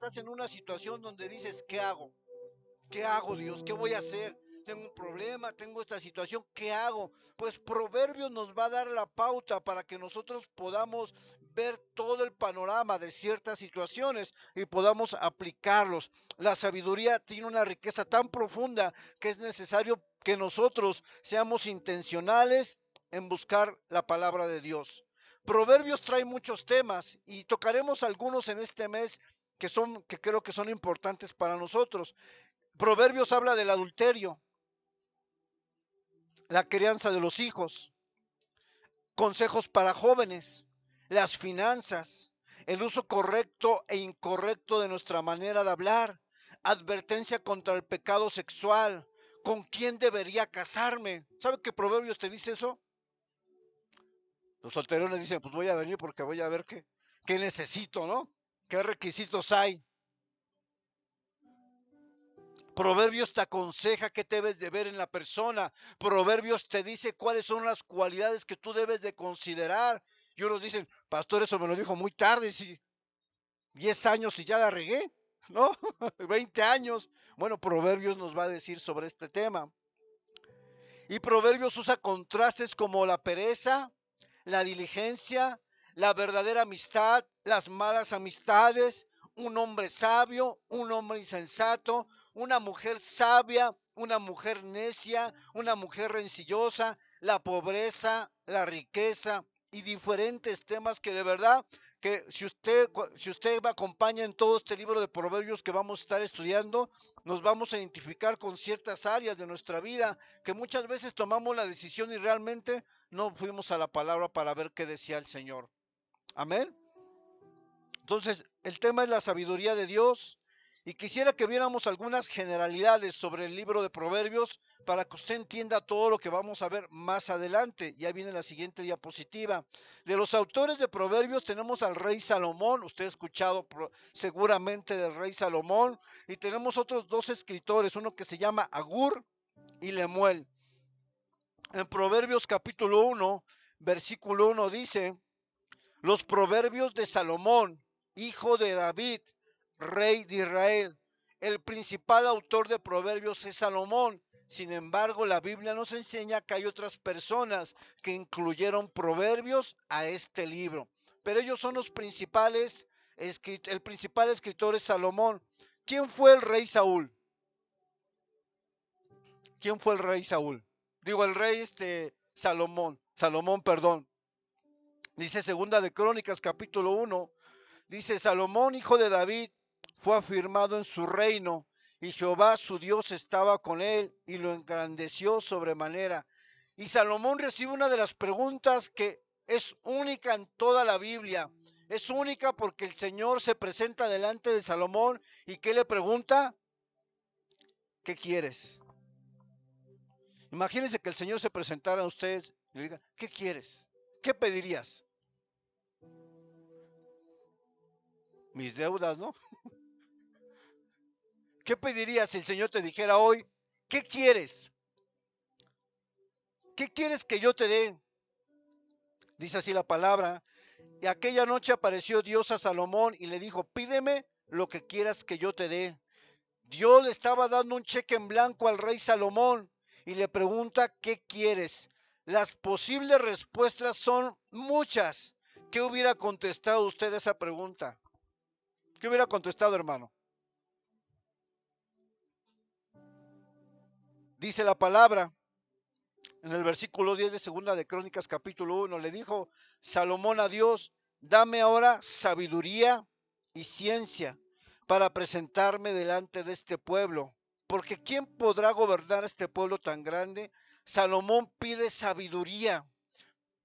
estás en una situación donde dices, ¿qué hago? ¿Qué hago, Dios? ¿Qué voy a hacer? Tengo un problema, tengo esta situación, ¿qué hago? Pues Proverbios nos va a dar la pauta para que nosotros podamos ver todo el panorama de ciertas situaciones y podamos aplicarlos. La sabiduría tiene una riqueza tan profunda que es necesario que nosotros seamos intencionales en buscar la palabra de Dios. Proverbios trae muchos temas y tocaremos algunos en este mes que creo que son importantes para nosotros. Proverbios habla del adulterio, la crianza de los hijos, consejos para jóvenes, las finanzas, el uso correcto e incorrecto de nuestra manera de hablar, advertencia contra el pecado sexual, con quién debería casarme. ¿Sabe qué Proverbios te dice eso? Los solterones dicen, pues voy a venir porque voy a ver qué necesito, ¿no? ¿Qué requisitos hay? Proverbios te aconseja qué debes de ver en la persona. Proverbios te dice cuáles son las cualidades que tú debes de considerar. Y unos dicen, pastor, eso me lo dijo muy tarde, si 10 años y ya la regué, ¿no? 20 años. Bueno, Proverbios nos va a decir sobre este tema. Y Proverbios usa contrastes como la pereza, la diligencia, la verdadera amistad, las malas amistades, un hombre sabio, un hombre insensato, una mujer sabia, una mujer necia, una mujer rencillosa, la pobreza, la riqueza y diferentes temas que de verdad que si usted me acompaña en todo este libro de Proverbios que vamos a estar estudiando, nos vamos a identificar con ciertas áreas de nuestra vida que muchas veces tomamos la decisión y realmente no fuimos a la palabra para ver qué decía el Señor. Amén. Entonces, el tema es la sabiduría de Dios y quisiera que viéramos algunas generalidades sobre el libro de Proverbios para que usted entienda todo lo que vamos a ver más adelante. Ya viene la siguiente diapositiva. De los autores de Proverbios tenemos al rey Salomón, usted ha escuchado seguramente del rey Salomón, y tenemos otros dos escritores, uno que se llama Agur y Lemuel. En Proverbios capítulo 1, versículo 1 dice, los proverbios de Salomón, hijo de David, rey de Israel. El principal autor de proverbios es Salomón. Sin embargo, la Biblia nos enseña que hay otras personas que incluyeron proverbios a este libro. Pero ellos son los principales, el principal escritor es Salomón. ¿Quién fue el rey Saúl? ¿Quién fue el rey Saúl? Digo, el rey Salomón, perdón. Dice segunda de Crónicas capítulo 1, dice Salomón, hijo de David, fue afirmado en su reino y Jehová su Dios estaba con él y lo engrandeció sobremanera. Y Salomón recibe una de las preguntas que es única en toda la Biblia. Es única porque el Señor se presenta delante de Salomón y ¿qué le pregunta? ¿Qué quieres? Imagínense que el Señor se presentara a ustedes y le diga, ¿qué quieres? ¿Qué pedirías? Mis deudas, ¿no? ¿Qué pedirías si el Señor te dijera hoy, ¿qué quieres? ¿Qué quieres que yo te dé? Dice así la palabra. Y aquella noche apareció Dios a Salomón y le dijo, pídeme lo que quieras que yo te dé. Dios le estaba dando un cheque en blanco al rey Salomón y le pregunta, ¿qué quieres? Las posibles respuestas son muchas. ¿Qué hubiera contestado usted a esa pregunta? ¿Qué hubiera contestado, hermano? Dice la palabra en el versículo 10 de segunda de Crónicas capítulo 1, le dijo Salomón a Dios, dame ahora sabiduría y ciencia para presentarme delante de este pueblo, porque ¿quién podrá gobernar este pueblo tan grande? Salomón pide sabiduría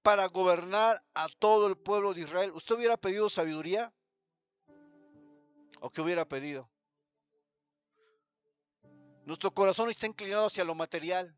para gobernar a todo el pueblo de Israel. ¿Usted hubiera pedido sabiduría? ¿O qué hubiera pedido? Nuestro corazón está inclinado hacia lo material.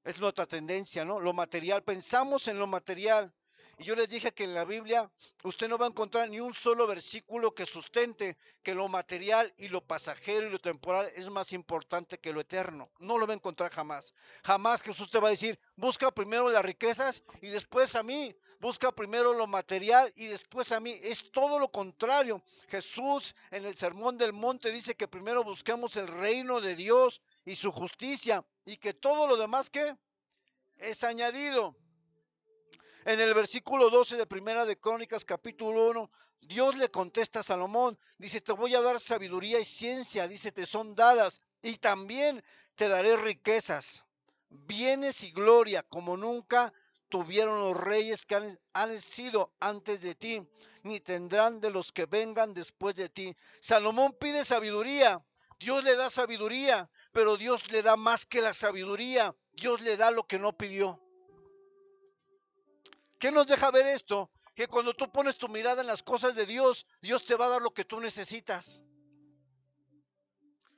Es nuestra tendencia, ¿no? Lo material, pensamos en lo material. Y yo les dije que en la Biblia usted no va a encontrar ni un solo versículo que sustente que lo material y lo pasajero y lo temporal es más importante que lo eterno. No lo va a encontrar jamás. Jamás Jesús te va a decir, busca primero las riquezas y después a mí. Busca primero lo material y después a mí. Es todo lo contrario. Jesús en el Sermón del Monte dice que primero busquemos el reino de Dios y su justicia y que todo lo demás que es añadido. En el versículo 12 de Primera de Crónicas, capítulo 1, Dios le contesta a Salomón, dice, te voy a dar sabiduría y ciencia, dice, te son dadas, y también te daré riquezas, bienes y gloria, como nunca tuvieron los reyes que han sido antes de ti, ni tendrán de los que vengan después de ti. Salomón pide sabiduría, Dios le da sabiduría, pero Dios le da más que la sabiduría, Dios le da lo que no pidió. ¿Qué nos deja ver esto? Que cuando tú pones tu mirada en las cosas de Dios, Dios te va a dar lo que tú necesitas.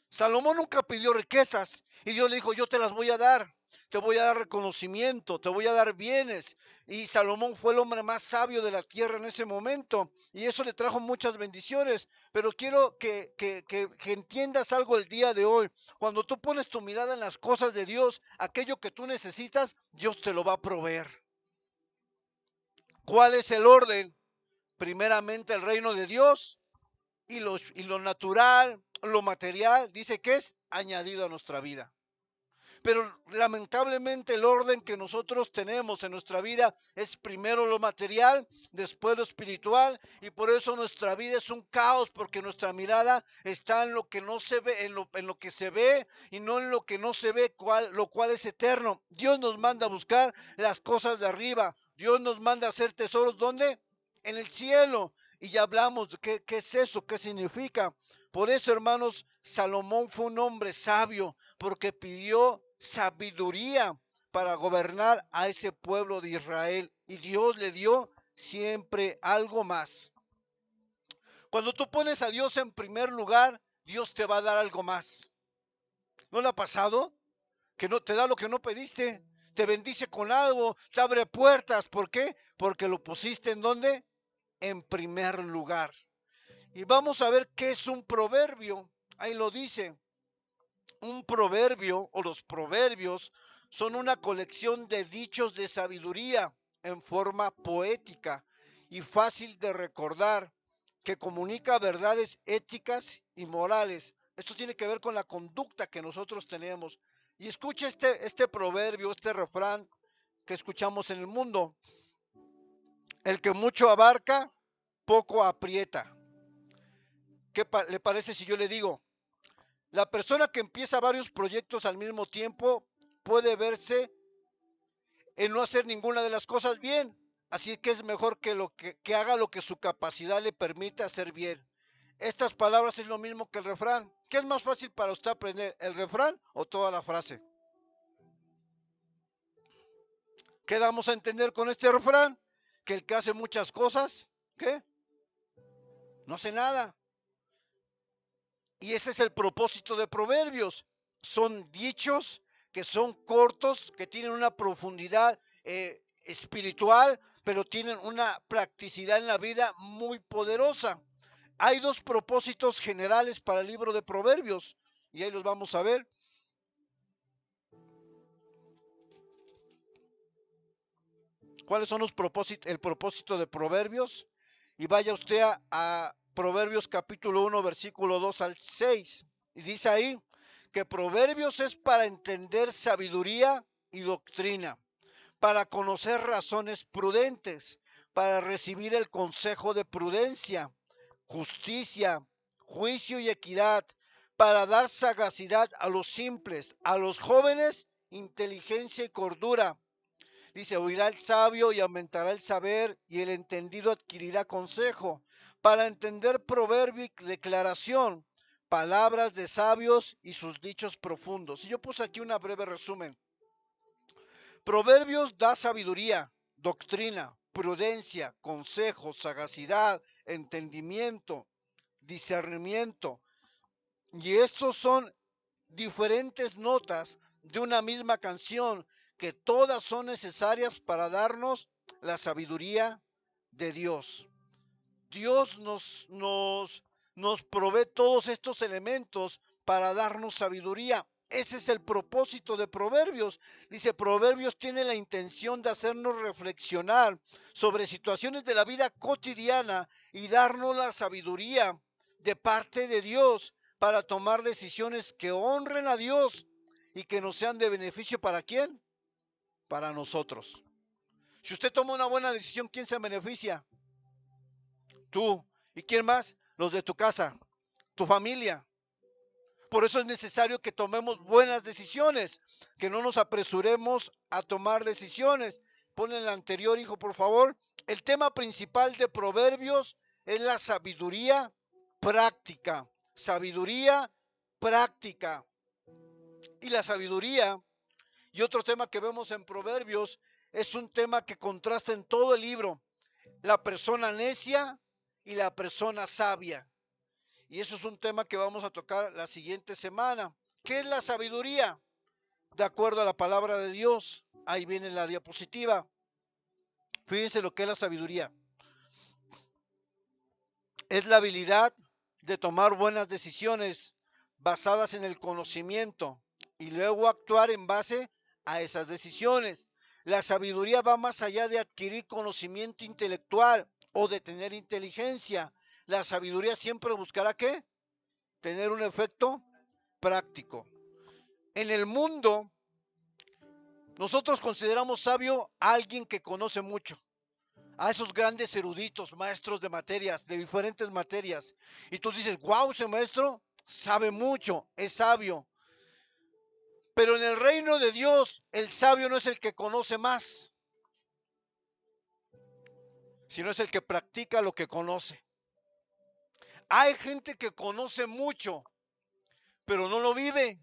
Salomón nunca pidió riquezas y Dios le dijo, yo te las voy a dar. Te voy a dar reconocimiento, te voy a dar bienes. Y Salomón fue el hombre más sabio de la tierra en ese momento. Y eso le trajo muchas bendiciones. Pero quiero que entiendas algo el día de hoy. Cuando tú pones tu mirada en las cosas de Dios, aquello que tú necesitas, Dios te lo va a proveer. ¿Cuál es el orden? Primeramente el reino de Dios y lo natural, lo material, dice que es añadido a nuestra vida. Pero lamentablemente el orden que nosotros tenemos en nuestra vida es primero lo material, después lo espiritual, y por eso nuestra vida es un caos, porque nuestra mirada está en lo que no se ve, en lo que se ve y no en lo que no se ve, lo cual es eterno. Dios nos manda a buscar las cosas de arriba. Dios nos manda a hacer tesoros, ¿dónde? En el cielo. Y ya hablamos de qué es eso, qué significa. Por eso, hermanos, Salomón fue un hombre sabio, porque pidió sabiduría para gobernar a ese pueblo de Israel. Y Dios le dio siempre algo más. Cuando tú pones a Dios en primer lugar, Dios te va a dar algo más. ¿No le ha pasado? Que no te da lo que no pediste, te bendice con algo, te abre puertas. ¿Por qué? Porque lo pusiste en ¿dónde? En primer lugar. Y vamos a ver qué es un proverbio. Ahí lo dice. Un proverbio o los proverbios son una colección de dichos de sabiduría en forma poética y fácil de recordar, que comunica verdades éticas y morales. Esto tiene que ver con la conducta que nosotros tenemos. Y escucha este proverbio, este refrán que escuchamos en el mundo. El que mucho abarca, poco aprieta. ¿Qué le parece si yo le digo? La persona que empieza varios proyectos al mismo tiempo puede verse en no hacer ninguna de las cosas bien. Así que es mejor que haga lo que su capacidad le permite hacer bien. Estas palabras es lo mismo que el refrán. ¿Qué es más fácil para usted aprender, el refrán o toda la frase? ¿Qué damos a entender con este refrán? Que el que hace muchas cosas, ¿qué? No hace nada. Y ese es el propósito de Proverbios. Son dichos que son cortos, que tienen una profundidad espiritual, pero tienen una practicidad en la vida muy poderosa. Hay dos propósitos generales para el libro de Proverbios, y ahí los vamos a ver. ¿Cuáles son el propósito de Proverbios? Y vaya usted a Proverbios capítulo 1, versículo 2 al 6. Y dice ahí que Proverbios es para entender sabiduría y doctrina, para conocer razones prudentes, para recibir el consejo de prudencia, justicia, juicio y equidad, para dar sagacidad a los simples, a los jóvenes, inteligencia y cordura. Dice, oirá el sabio y aumentará el saber, y el entendido adquirirá consejo, para entender proverbio y declaración, palabras de sabios y sus dichos profundos. Y yo puse aquí una breve resumen. Proverbios da sabiduría, doctrina, prudencia, consejo, sagacidad, entendimiento, discernimiento. Y estos son diferentes notas de una misma canción, que todas son necesarias para darnos la sabiduría de Dios. Dios nos provee todos estos elementos para darnos sabiduría. Ese es el propósito de Proverbios. Dice, Proverbios tiene la intención de hacernos reflexionar sobre situaciones de la vida cotidiana y darnos la sabiduría de parte de Dios para tomar decisiones que honren a Dios y que nos sean de beneficio. ¿Para quién? Para nosotros. Si usted toma una buena decisión, ¿quién se beneficia? Tú. ¿Y quién más? Los de tu casa, tu familia. Por eso es necesario que tomemos buenas decisiones, que no nos apresuremos a tomar decisiones. Ponle el anterior, hijo, por favor. El tema principal de Proverbios es la sabiduría práctica. Sabiduría práctica. Y la sabiduría, y otro tema que vemos en Proverbios, es un tema que contrasta en todo el libro. La persona necia y la persona sabia. Y eso es un tema que vamos a tocar la siguiente semana. ¿Qué es la sabiduría? De acuerdo a la palabra de Dios. Ahí viene la diapositiva. Fíjense lo que es la sabiduría. Es la habilidad de tomar buenas decisiones basadas en el conocimiento y luego actuar en base a esas decisiones. La sabiduría va más allá de adquirir conocimiento intelectual o de tener inteligencia. La sabiduría siempre buscará ¿qué? Tener un efecto práctico. En el mundo, nosotros consideramos sabio a alguien que conoce mucho, a esos grandes eruditos, maestros de materias, de diferentes materias. Y tú dices, wow, ese maestro sabe mucho, es sabio. Pero en el reino de Dios, el sabio no es el que conoce más, sino es el que practica lo que conoce. Hay gente que conoce mucho, pero no lo vive.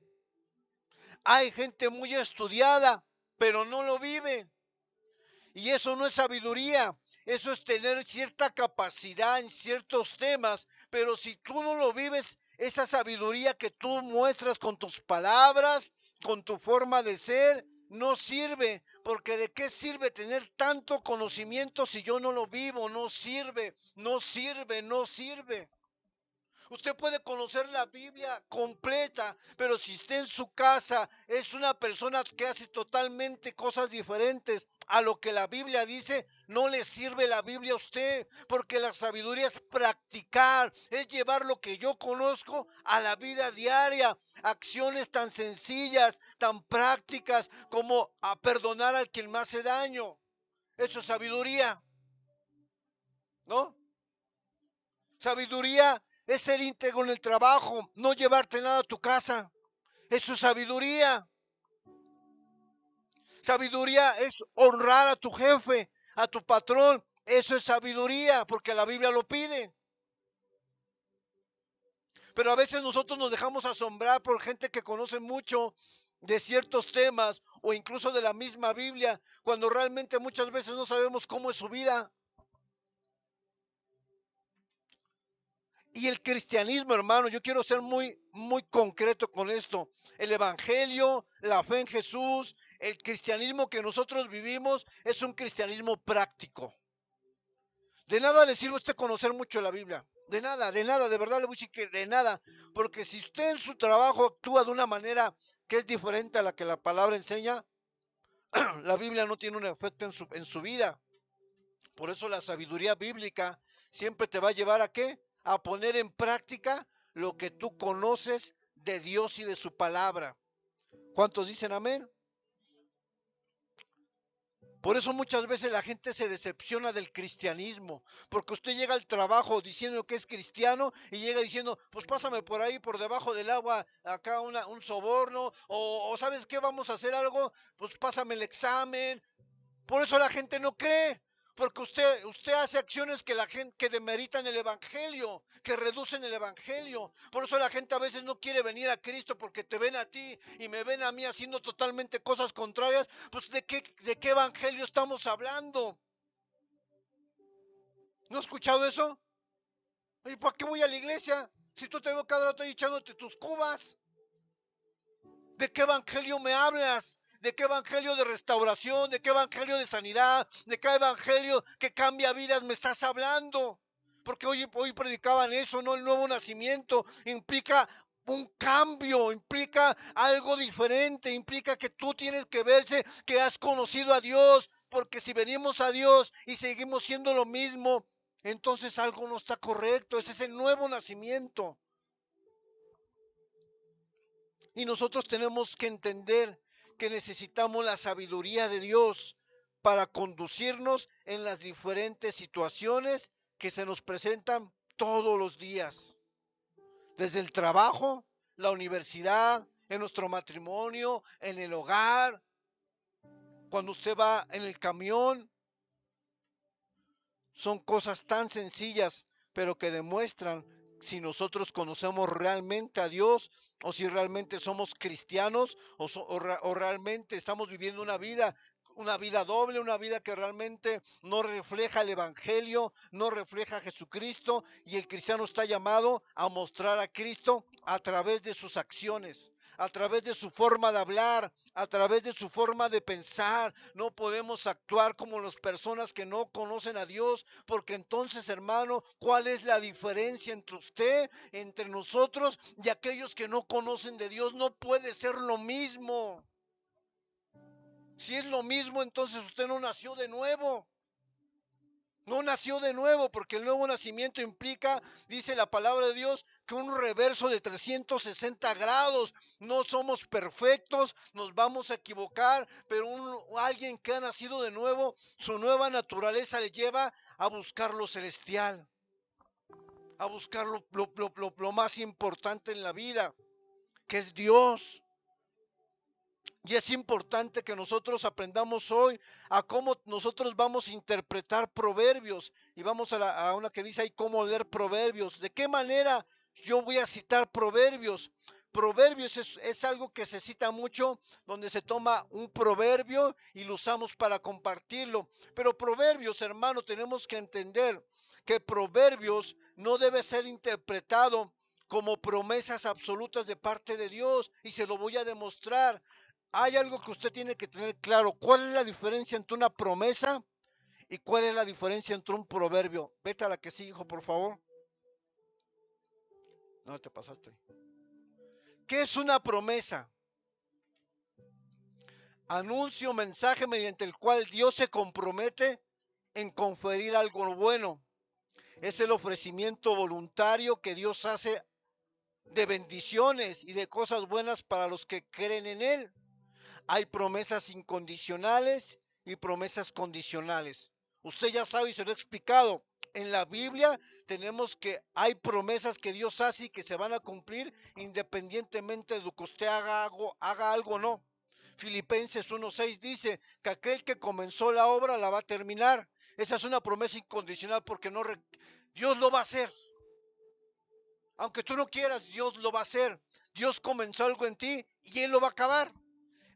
Hay gente muy estudiada, pero no lo vive. Y eso no es sabiduría, eso es tener cierta capacidad en ciertos temas, pero si tú no lo vives, esa sabiduría que tú muestras con tus palabras, con tu forma de ser, no sirve, porque ¿de qué sirve tener tanto conocimiento si yo no lo vivo? No sirve, no sirve, no sirve. Usted puede conocer la Biblia completa, pero si usted en su casa es una persona que hace totalmente cosas diferentes a lo que la Biblia dice, no le sirve la Biblia a usted, porque la sabiduría es practicar, es llevar lo que yo conozco a la vida diaria, acciones tan sencillas, tan prácticas como a perdonar al quien me hace daño. Eso es sabiduría, ¿no? Sabiduría es ser íntegro en el trabajo, no llevarte nada a tu casa. Eso es sabiduría. Sabiduría es honrar a tu jefe, a tu patrón. Eso es sabiduría, porque la Biblia lo pide. Pero a veces nosotros nos dejamos asombrar por gente que conoce mucho de ciertos temas o incluso de la misma Biblia, cuando realmente muchas veces no sabemos cómo es su vida. Y el cristianismo, hermano, yo quiero ser muy concreto con esto. El evangelio, la fe en Jesús, el cristianismo que nosotros vivimos es un cristianismo práctico. De nada le sirve a usted conocer mucho la Biblia. De nada, de verdad le voy a decir que de nada. Porque si usted en su trabajo actúa de una manera que es diferente a la que la palabra enseña, la Biblia no tiene un efecto en su vida. Por eso la sabiduría bíblica siempre te va a llevar a ¿qué? A poner en práctica lo que tú conoces de Dios y de su palabra. ¿Cuántos dicen amén? Por eso muchas veces la gente se decepciona del cristianismo, porque usted llega al trabajo diciendo que es cristiano y llega diciendo, pues pásame por ahí, por debajo del agua, acá un soborno, o ¿sabes qué? Vamos a hacer algo, pues pásame el examen. Por eso la gente no cree, porque usted hace acciones que la gente que demeritan el evangelio, que reducen el evangelio. Por eso la gente a veces no quiere venir a Cristo porque te ven a ti y me ven a mí haciendo totalmente cosas contrarias. Pues ¿de qué evangelio estamos hablando? ¿No has escuchado eso? ¿Y para qué voy a la iglesia? Si tú te veo cada rato ahí echándote tus cubas. ¿De qué evangelio me hablas? ¿De qué evangelio de restauración? ¿De qué evangelio de sanidad? ¿De qué evangelio que cambia vidas me estás hablando? Porque hoy predicaban eso, ¿no? El nuevo nacimiento implica un cambio, implica algo diferente, implica que tú tienes que verse que has conocido a Dios, porque si venimos a Dios y seguimos siendo lo mismo, entonces algo no está correcto. Ese es el nuevo nacimiento. Y nosotros tenemos que entender que necesitamos la sabiduría de Dios para conducirnos en las diferentes situaciones que se nos presentan todos los días. Desde el trabajo, la universidad, en nuestro matrimonio, en el hogar, cuando usted va en el camión. Son cosas tan sencillas, pero que demuestran si nosotros conocemos realmente a Dios o si realmente somos cristianos o realmente estamos viviendo una vida doble, una vida que realmente no refleja el Evangelio, no refleja a Jesucristo, y el cristiano está llamado a mostrar a Cristo a través de sus acciones, a través de su forma de hablar, a través de su forma de pensar. No podemos actuar como las personas que no conocen a Dios, porque entonces, hermano, ¿cuál es la diferencia entre usted, entre nosotros y aquellos que no conocen de Dios? No puede ser lo mismo. Si es lo mismo, entonces usted no nació de nuevo. No nació de nuevo, porque el nuevo nacimiento implica, dice la palabra de Dios, que un reverso de 360 grados. No somos perfectos, nos vamos a equivocar, pero alguien que ha nacido de nuevo, su nueva naturaleza le lleva a buscar lo celestial, a buscar lo más importante en la vida, que es Dios. Y es importante que nosotros aprendamos hoy a cómo nosotros vamos a interpretar proverbios. Y vamos a una que dice ahí cómo leer proverbios. ¿De qué manera yo voy a citar proverbios? Proverbios es algo que se cita mucho, donde se toma un proverbio y lo usamos para compartirlo. Pero proverbios, hermano, tenemos que entender que proverbios no debe ser interpretado como promesas absolutas de parte de Dios. Y se lo voy a demostrar. Hay algo que usted tiene que tener claro. ¿Cuál es la diferencia entre una promesa y cuál es la diferencia entre un proverbio? Vete a la que sigue, hijo, por favor. No, te pasaste. ¿Qué es una promesa? Anuncio, mensaje mediante el cual Dios se compromete en conferir algo bueno. Es el ofrecimiento voluntario que Dios hace de bendiciones y de cosas buenas para los que creen en Él. Hay promesas incondicionales y promesas condicionales. Usted ya sabe y se lo he explicado. En la Biblia tenemos que hay promesas que Dios hace y que se van a cumplir independientemente de lo que usted haga algo o no. Filipenses 1:6 dice que aquel que comenzó la obra la va a terminar. Esa es una promesa incondicional porque Dios lo va a hacer. Aunque tú no quieras, Dios lo va a hacer. Dios comenzó algo en ti y Él lo va a acabar.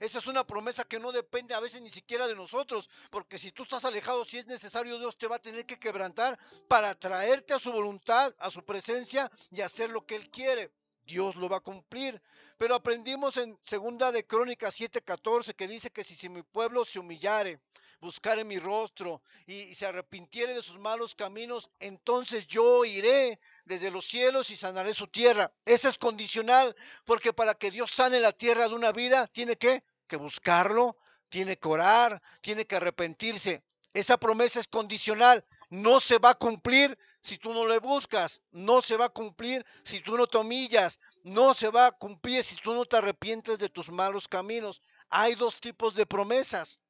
Esa es una promesa que no depende a veces ni siquiera de nosotros, porque si tú estás alejado, si es necesario, Dios te va a tener que quebrantar para traerte a su voluntad, a su presencia y hacer lo que Él quiere. Dios lo va a cumplir. Pero aprendimos en segunda de Crónicas 7:14 que dice que si mi pueblo se humillare, buscare mi rostro y se arrepintiere de sus malos caminos, entonces yo iré desde los cielos y sanaré su tierra. Esa es condicional, porque para que Dios sane la tierra de una vida, tiene que buscarlo, tiene que orar, tiene que arrepentirse. Esa promesa es condicional. No se va a cumplir si tú no le buscas. No se va a cumplir si tú no te humillas. No se va a cumplir si tú no te arrepientes de tus malos caminos. Hay dos tipos de promesas.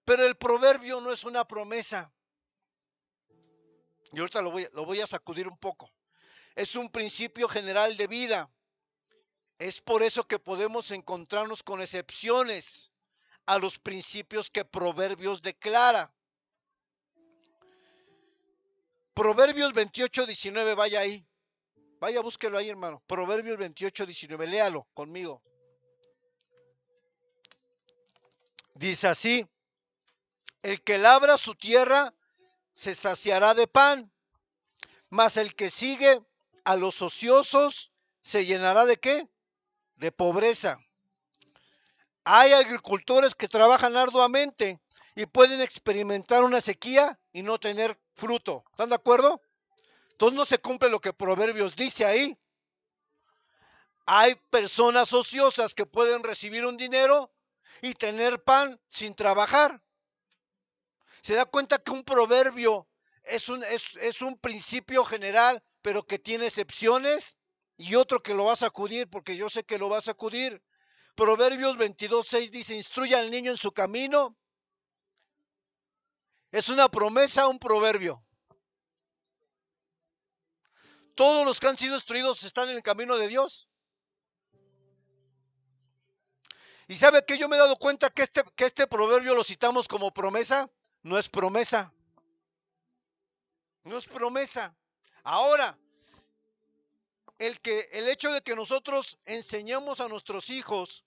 Pero el proverbio no es una promesa. Y ahorita lo voy a sacudir un poco. Es un principio general de vida. Es por eso que podemos encontrarnos con excepciones a los principios que Proverbios declara. Proverbios 28:19, vaya ahí. Vaya, búsquelo ahí, hermano. Proverbios 28:19, léalo conmigo. Dice así: el que labra su tierra se saciará de pan, mas el que sigue a los ociosos se llenará ¿de qué? De pobreza. Hay agricultores que trabajan arduamente y pueden experimentar una sequía y no tener fruto. ¿Están de acuerdo? Entonces no se cumple lo que Proverbios dice ahí. Hay personas ociosas que pueden recibir un dinero y tener pan sin trabajar. Se da cuenta que un proverbio es un principio general, pero que tiene excepciones, y otro que lo va a sacudir, porque yo sé que lo va a sacudir. Proverbios 22:6 dice, instruye al niño en su camino. ¿Es una promesa o un proverbio? Todos los que han sido instruidos están en el camino de Dios. ¿Y sabe que yo me he dado cuenta que este proverbio lo citamos como promesa? No es promesa. No es promesa. Ahora, el hecho de que nosotros enseñemos a nuestros hijos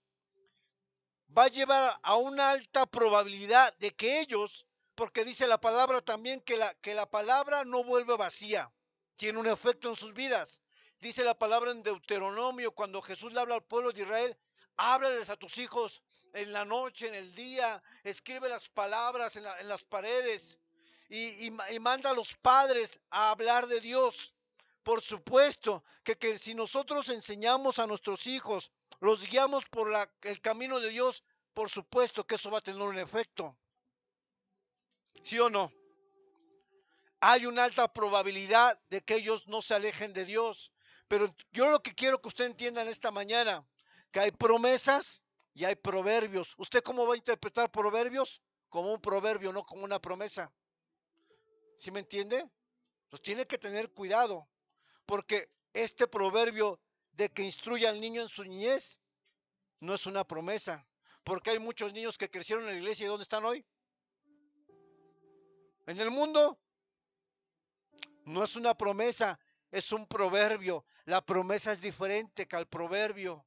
va a llevar a una alta probabilidad de que ellos, porque dice la palabra también que la palabra no vuelve vacía, tiene un efecto en sus vidas. Dice la palabra en Deuteronomio, cuando Jesús le habla al pueblo de Israel, háblales a tus hijos en la noche, en el día, escribe las palabras en las paredes y manda a los padres a hablar de Dios. Por supuesto que si nosotros enseñamos a nuestros hijos, los guiamos por el camino de Dios, por supuesto que eso va a tener un efecto. ¿Sí o no? Hay una alta probabilidad de que ellos no se alejen de Dios. Pero yo lo que quiero que usted entienda en esta mañana, que hay promesas y hay proverbios. ¿Usted cómo va a interpretar proverbios? Como un proverbio, no como una promesa. ¿Sí me entiende? Pues tiene que tener cuidado, porque este proverbio de que instruye al niño en su niñez no es una promesa, porque hay muchos niños que crecieron en la iglesia y ¿dónde están hoy? En el mundo. No es una promesa, es un proverbio. La promesa es diferente que al proverbio.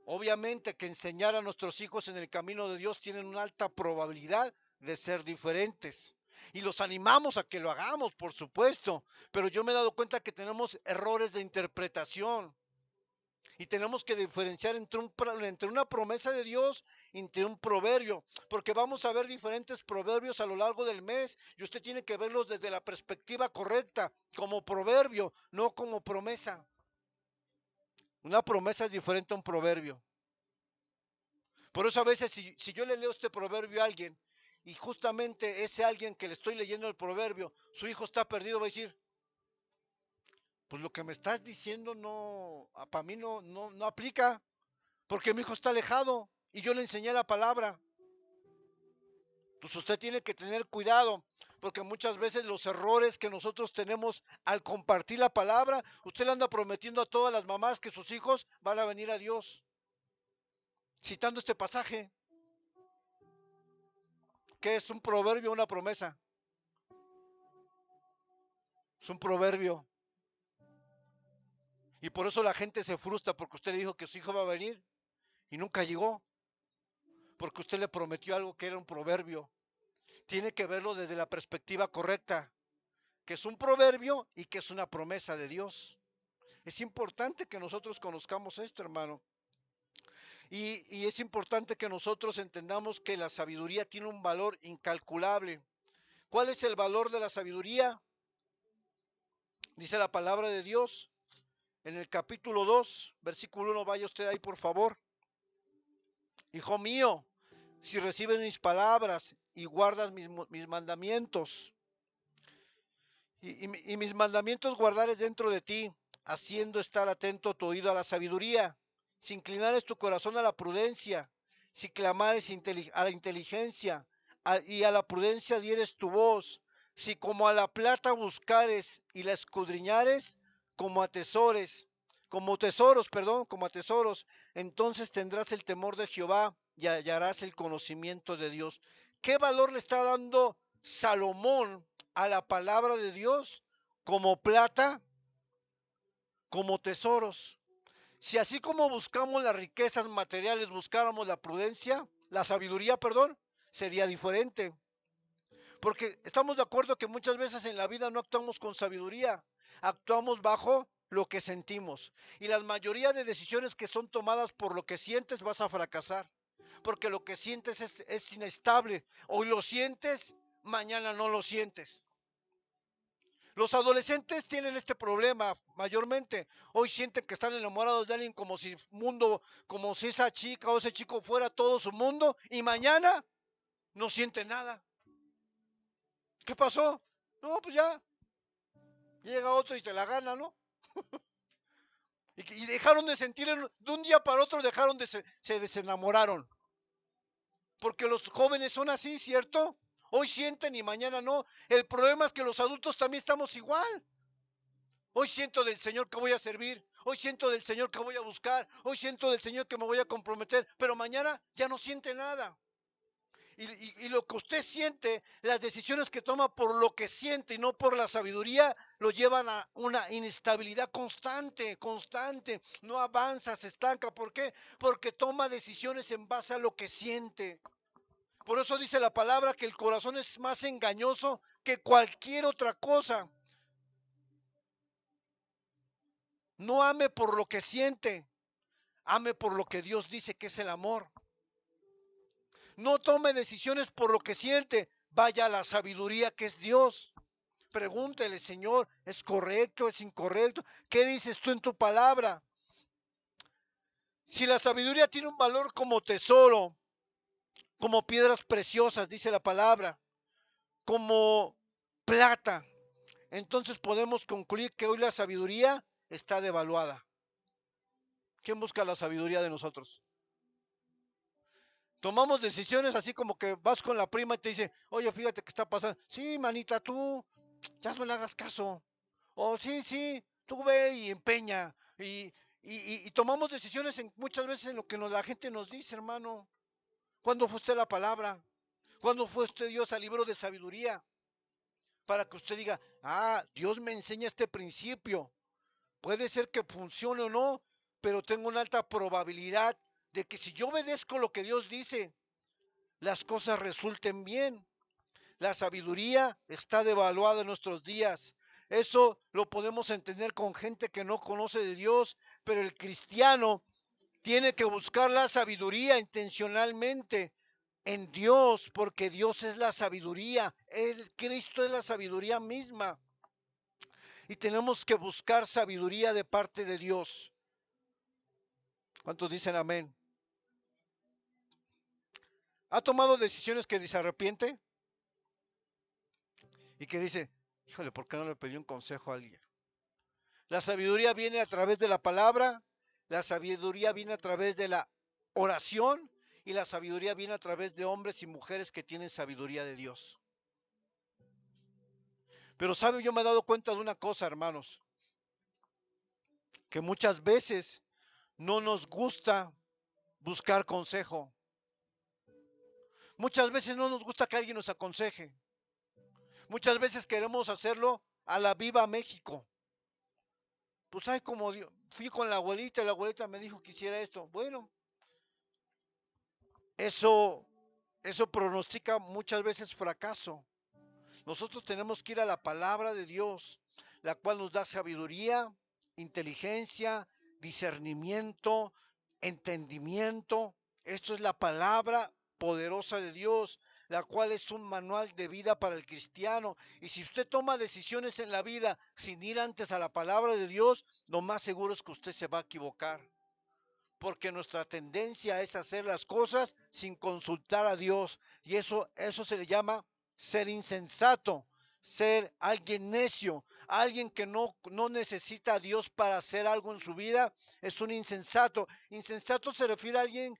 Obviamente que enseñar a nuestros hijos en el camino de Dios tienen una alta probabilidad de ser diferentes. Y los animamos a que lo hagamos, por supuesto. Pero yo me he dado cuenta que tenemos errores de interpretación. Y tenemos que diferenciar entre una promesa de Dios y entre un proverbio, porque vamos a ver diferentes proverbios a lo largo del mes y usted tiene que verlos desde la perspectiva correcta, como proverbio, no como promesa. Una promesa es diferente a un proverbio. Por eso a veces si yo le leo este proverbio a alguien y justamente ese alguien que le estoy leyendo el proverbio, su hijo está perdido, va a decir, pues lo que me estás diciendo no, para mí no aplica. Porque mi hijo está alejado y yo le enseñé la palabra. Pues usted tiene que tener cuidado, porque muchas veces los errores que nosotros tenemos al compartir la palabra, usted le anda prometiendo a todas las mamás que sus hijos van a venir a Dios, citando este pasaje, que es un proverbio, una promesa. Es un proverbio. Y por eso la gente se frustra porque usted le dijo que su hijo va a venir y nunca llegó, porque usted le prometió algo que era un proverbio. Tiene que verlo desde la perspectiva correcta, que es un proverbio y que es una promesa de Dios. Es importante que nosotros conozcamos esto, hermano. Y es importante que nosotros entendamos que la sabiduría tiene un valor incalculable. ¿Cuál es el valor de la sabiduría? Dice la palabra de Dios en el capítulo 2, versículo 1, vaya usted ahí por favor. Hijo mío, si recibes mis palabras y guardas mis mandamientos, y mis mandamientos guardares dentro de ti, haciendo estar atento tu oído a la sabiduría, si inclinares tu corazón a la prudencia, si clamares a la inteligencia y a la prudencia dieres tu voz, si como a la plata buscares y la escudriñares como a tesores, como a tesoros, entonces tendrás el temor de Jehová y hallarás el conocimiento de Dios. ¿Qué valor le está dando Salomón a la palabra de Dios? Como plata, como tesoros. Si así como buscamos las riquezas materiales, buscáramos la prudencia, la sabiduría, perdón, sería diferente. Porque estamos de acuerdo que muchas veces en la vida no actuamos con sabiduría, actuamos bajo lo que sentimos. Y la mayoría de decisiones que son tomadas por lo que sientes vas a fracasar. Porque lo que sientes es inestable. Hoy lo sientes, mañana no lo sientes. Los adolescentes tienen este problema mayormente. Hoy sienten que están enamorados de alguien como si mundo, como si esa chica o ese chico fuera todo su mundo y mañana no sienten nada. ¿Qué pasó? No, pues ya llega otro y te la gana, ¿no? Y dejaron de sentir, de un día para otro dejaron se desenamoraron. Porque los jóvenes son así, ¿cierto? Hoy sienten y mañana no. El problema es que los adultos también estamos igual. Hoy siento del Señor que voy a servir. Hoy siento del Señor que voy a buscar. Hoy siento del Señor que me voy a comprometer. Pero mañana ya no siente nada. Y lo que usted siente, las decisiones que toma por lo que siente y no por la sabiduría, lo llevan a una inestabilidad constante, constante. No avanza, se estanca. ¿Por qué? Porque toma decisiones en base a lo que siente. Por eso dice la palabra que el corazón es más engañoso que cualquier otra cosa. No ame por lo que siente, ame por lo que Dios dice que es el amor. No tome decisiones por lo que siente, vaya a la sabiduría que es Dios. Pregúntele, Señor, ¿es correcto, es incorrecto? ¿Qué dices tú en tu palabra? Si la sabiduría tiene un valor como tesoro, como piedras preciosas, dice la palabra, como plata, entonces podemos concluir que hoy la sabiduría está devaluada. ¿Quién busca la sabiduría de nosotros? Tomamos decisiones así como que vas con la prima y te dice, oye, fíjate qué está pasando. Sí, manita, tú ya no le hagas caso. O sí, sí, tú ve y empeña. Y tomamos decisiones muchas veces en lo que la gente nos dice, hermano. ¿Cuándo fue usted la palabra? ¿Cuándo fue usted Dios al libro de sabiduría? Para que usted diga, ah, Dios me enseña este principio. Puede ser que funcione o no, pero tengo una alta probabilidad de que si yo obedezco lo que Dios dice, las cosas resulten bien. La sabiduría está devaluada en nuestros días. Eso lo podemos entender con gente que no conoce de Dios, pero el cristiano tiene que buscar la sabiduría intencionalmente en Dios, porque Dios es la sabiduría. El Cristo es la sabiduría misma. Y tenemos que buscar sabiduría de parte de Dios. ¿Cuántos dicen amén? ¿Ha tomado decisiones que se arrepiente? Y que dice, híjole, ¿por qué no le pedí un consejo a alguien? La sabiduría viene a través de la palabra, la sabiduría viene a través de la oración y la sabiduría viene a través de hombres y mujeres que tienen sabiduría de Dios. Pero sabe, yo me he dado cuenta de una cosa, hermanos, que muchas veces no nos gusta buscar consejo. Muchas veces no nos gusta que alguien nos aconseje. Muchas veces queremos hacerlo a la viva México. Pues ay, como fui con la abuelita y la abuelita me dijo que hiciera esto. Bueno, eso, eso pronostica muchas veces fracaso. Nosotros tenemos que ir a la palabra de Dios, la cual nos da sabiduría, inteligencia, discernimiento, entendimiento. Esto es la palabra poderosa de Dios, la cual es un manual de vida para el cristiano. Y si usted toma decisiones en la vida sin ir antes a la palabra de Dios, lo más seguro es que usted se va a equivocar. Porque nuestra tendencia es hacer las cosas sin consultar a Dios. Y eso se le llama ser insensato, ser alguien necio, alguien que no necesita a Dios para hacer algo en su vida, es un insensato. Insensato se refiere a alguien,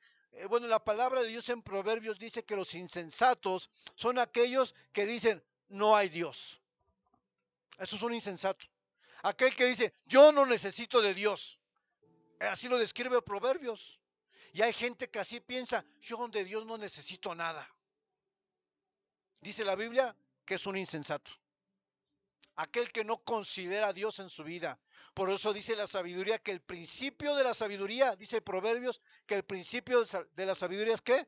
bueno, la palabra de Dios en Proverbios dice que los insensatos son aquellos que dicen, no hay Dios. Eso es un insensato. Aquel que dice, yo no necesito de Dios. Así lo describe Proverbios. Y hay gente que así piensa, yo de Dios no necesito nada. Dice la Biblia que es un insensato. Aquel que no considera a Dios en su vida. Por eso dice la sabiduría que el principio de la sabiduría, dice Proverbios, que el principio de la sabiduría es ¿qué?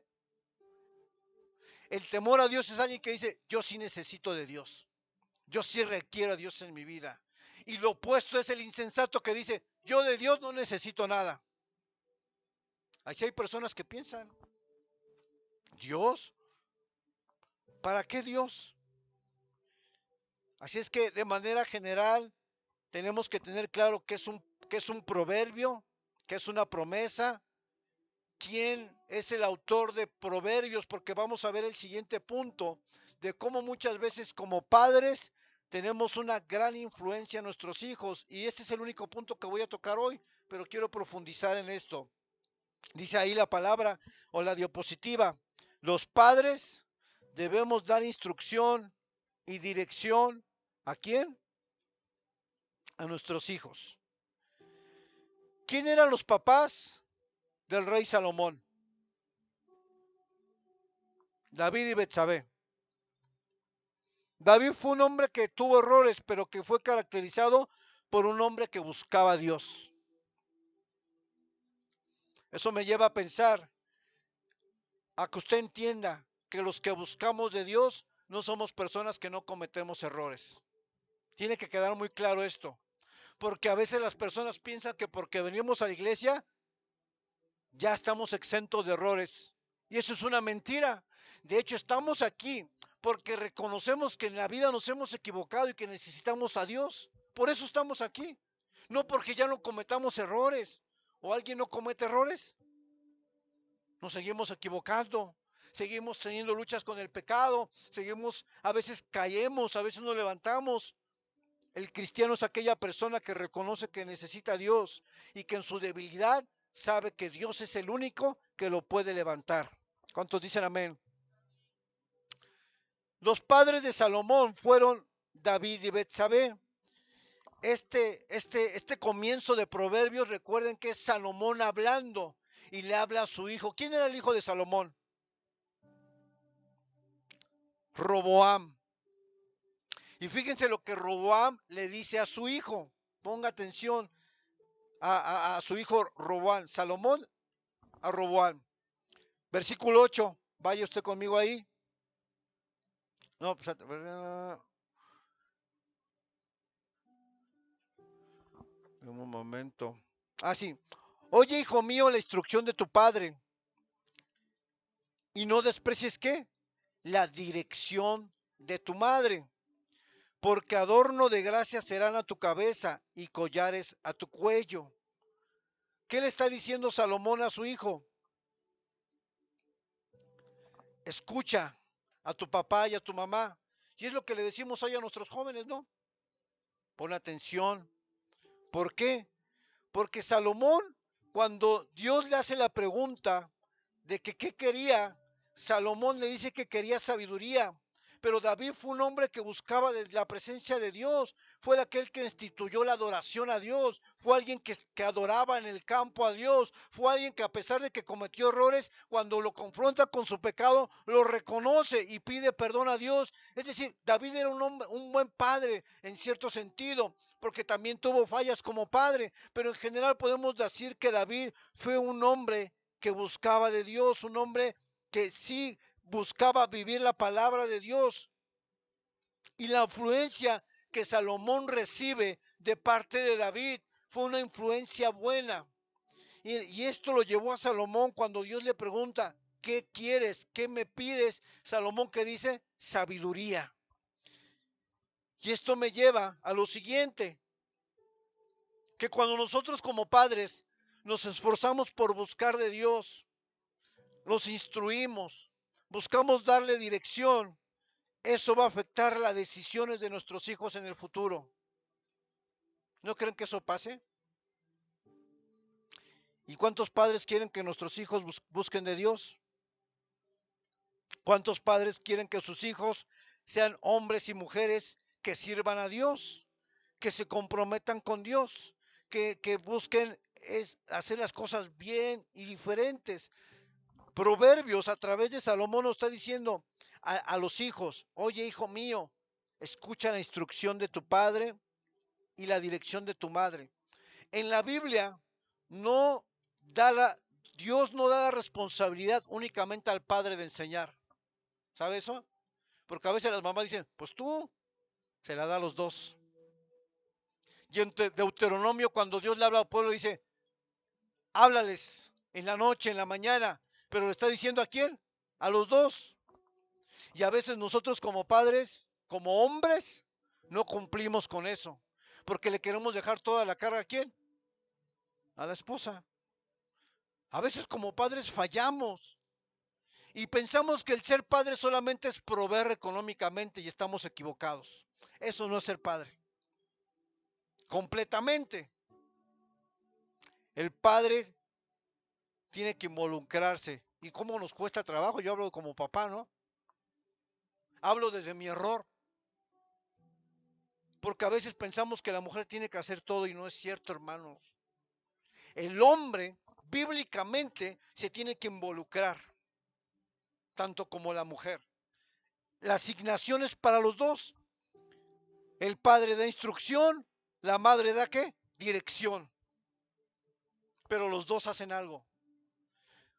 El temor a Dios es alguien que dice, yo sí necesito de Dios. Yo sí requiero a Dios en mi vida. Y lo opuesto es el insensato que dice, yo de Dios no necesito nada. Así hay personas que piensan, ¿Dios? ¿Para qué Dios? Así es que de manera general tenemos que tener claro qué es un proverbio, qué es una promesa, quién es el autor de Proverbios, porque vamos a ver el siguiente punto de cómo muchas veces como padres tenemos una gran influencia en nuestros hijos, y este es el único punto que voy a tocar hoy, pero quiero profundizar en esto. Dice ahí la palabra o la diapositiva, los padres debemos dar instrucción y dirección. ¿A quién? A nuestros hijos. ¿Quién eran los papás del rey Salomón? David y Betsabé. David fue un hombre que tuvo errores, pero que fue caracterizado por un hombre que buscaba a Dios. Eso me lleva a pensar, a que usted entienda que los que buscamos de Dios no somos personas que no cometemos errores. Tiene que quedar muy claro esto, porque a veces las personas piensan que porque venimos a la iglesia ya estamos exentos de errores. Y eso es una mentira. De hecho, estamos aquí porque reconocemos que en la vida nos hemos equivocado y que necesitamos a Dios. Por eso estamos aquí. No porque ya no cometamos errores o alguien no comete errores. Nos seguimos equivocando. Seguimos teniendo luchas con el pecado. Seguimos, a veces caemos, a veces nos levantamos. El cristiano es aquella persona que reconoce que necesita a Dios y que en su debilidad sabe que Dios es el único que lo puede levantar. ¿Cuántos dicen amén? Los padres de Salomón fueron David y Betsabé. Este comienzo de Proverbios, recuerden que es Salomón hablando y le habla a su hijo. ¿Quién era el hijo de Salomón? Roboam. Y fíjense lo que Roboam le dice a su hijo. Ponga atención a su hijo Roboam. Salomón a Roboam. Versículo 8. Vaya usted conmigo ahí. No, pues, un momento. Ah, sí. Oye, hijo mío, la instrucción de tu padre. Y no desprecies qué? La dirección de tu madre. Porque adorno de gracia serán a tu cabeza y collares a tu cuello. ¿Qué le está diciendo Salomón a su hijo? Escucha a tu papá y a tu mamá. Y es lo que le decimos hoy a nuestros jóvenes, ¿no? Pon atención. ¿Por qué? Porque Salomón, cuando Dios le hace la pregunta de que qué quería, Salomón le dice que quería sabiduría. Pero David fue un hombre que buscaba la presencia de Dios, fue aquel que instituyó la adoración a Dios, fue alguien que adoraba en el campo a Dios, fue alguien que a pesar de que cometió errores, cuando lo confronta con su pecado, lo reconoce y pide perdón a Dios. Es decir, David era un hombre, un buen padre en cierto sentido, porque también tuvo fallas como padre, pero en general podemos decir que David fue un hombre que buscaba de Dios, un hombre que sí buscaba vivir la palabra de Dios. Y la influencia que Salomón recibe de parte de David fue una influencia buena. Y esto lo llevó a Salomón cuando Dios le pregunta, ¿qué quieres? ¿Qué me pides? Salomón que dice, sabiduría. Y esto me lleva a lo siguiente, que cuando nosotros como padres nos esforzamos por buscar de Dios, los instruimos, buscamos darle dirección, eso va a afectar las decisiones de nuestros hijos en el futuro. ¿No creen que eso pase? ¿Y cuántos padres quieren que nuestros hijos busquen de Dios? ¿Cuántos padres quieren que sus hijos sean hombres y mujeres que sirvan a Dios, que se comprometan con Dios, que busquen hacer las cosas bien y diferentes? Proverbios a través de Salomón nos está diciendo a los hijos, oye hijo mío, escucha la instrucción de tu padre y la dirección de tu madre. En la Biblia no da Dios no da la responsabilidad únicamente al padre de enseñar. ¿Sabe eso? Porque a veces las mamás dicen, pues tú, se la da a los dos. Y en Deuteronomio, cuando Dios le habla al pueblo, dice, háblales en la noche, en la mañana, pero le está diciendo ¿a quién? A los dos. Y a veces nosotros como padres, como hombres, no cumplimos con eso, porque le queremos dejar toda la carga ¿a quién? A la esposa. A veces como padres fallamos y pensamos que el ser padre solamente es proveer económicamente y estamos equivocados. Eso no es ser padre. Completamente. El padre tiene que involucrarse. ¿Y cómo nos cuesta trabajo? Yo hablo como papá, ¿no? Hablo desde mi error. Porque a veces pensamos que la mujer tiene que hacer todo y no es cierto, hermanos. El hombre, bíblicamente, se tiene que involucrar, tanto como la mujer. La asignación es para los dos. El padre da instrucción, la madre da ¿qué? Dirección. Pero los dos hacen algo.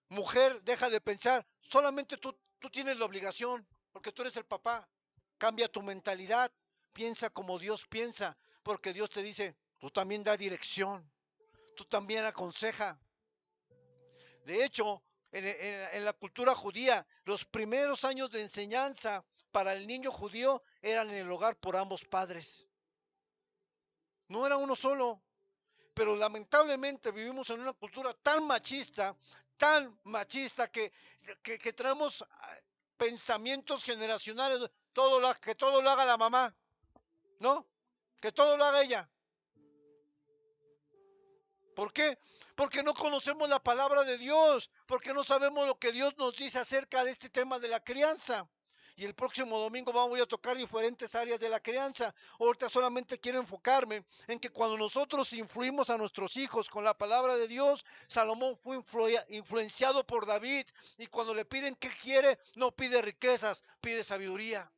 Mujer, deja de pensar, solamente tú tienes la obligación, porque tú eres el papá. Cambia tu mentalidad, piensa como Dios piensa, porque Dios te dice, tú también da dirección, tú también aconseja. De hecho, en la cultura judía, los primeros años de enseñanza para el niño judío eran en el hogar por ambos padres. No era uno solo, pero lamentablemente vivimos en una cultura tan machista que traemos pensamientos generacionales, que todo lo haga la mamá, ¿no? Que todo lo haga ella. ¿Por qué? Porque no conocemos la palabra de Dios, porque no sabemos lo que Dios nos dice acerca de este tema de la crianza. Y el próximo domingo voy a tocar diferentes áreas de la crianza. Ahorita solamente quiero enfocarme en que cuando nosotros influimos a nuestros hijos con la palabra de Dios, Salomón fue influenciado por David y cuando le piden qué quiere, no pide riquezas, pide sabiduría.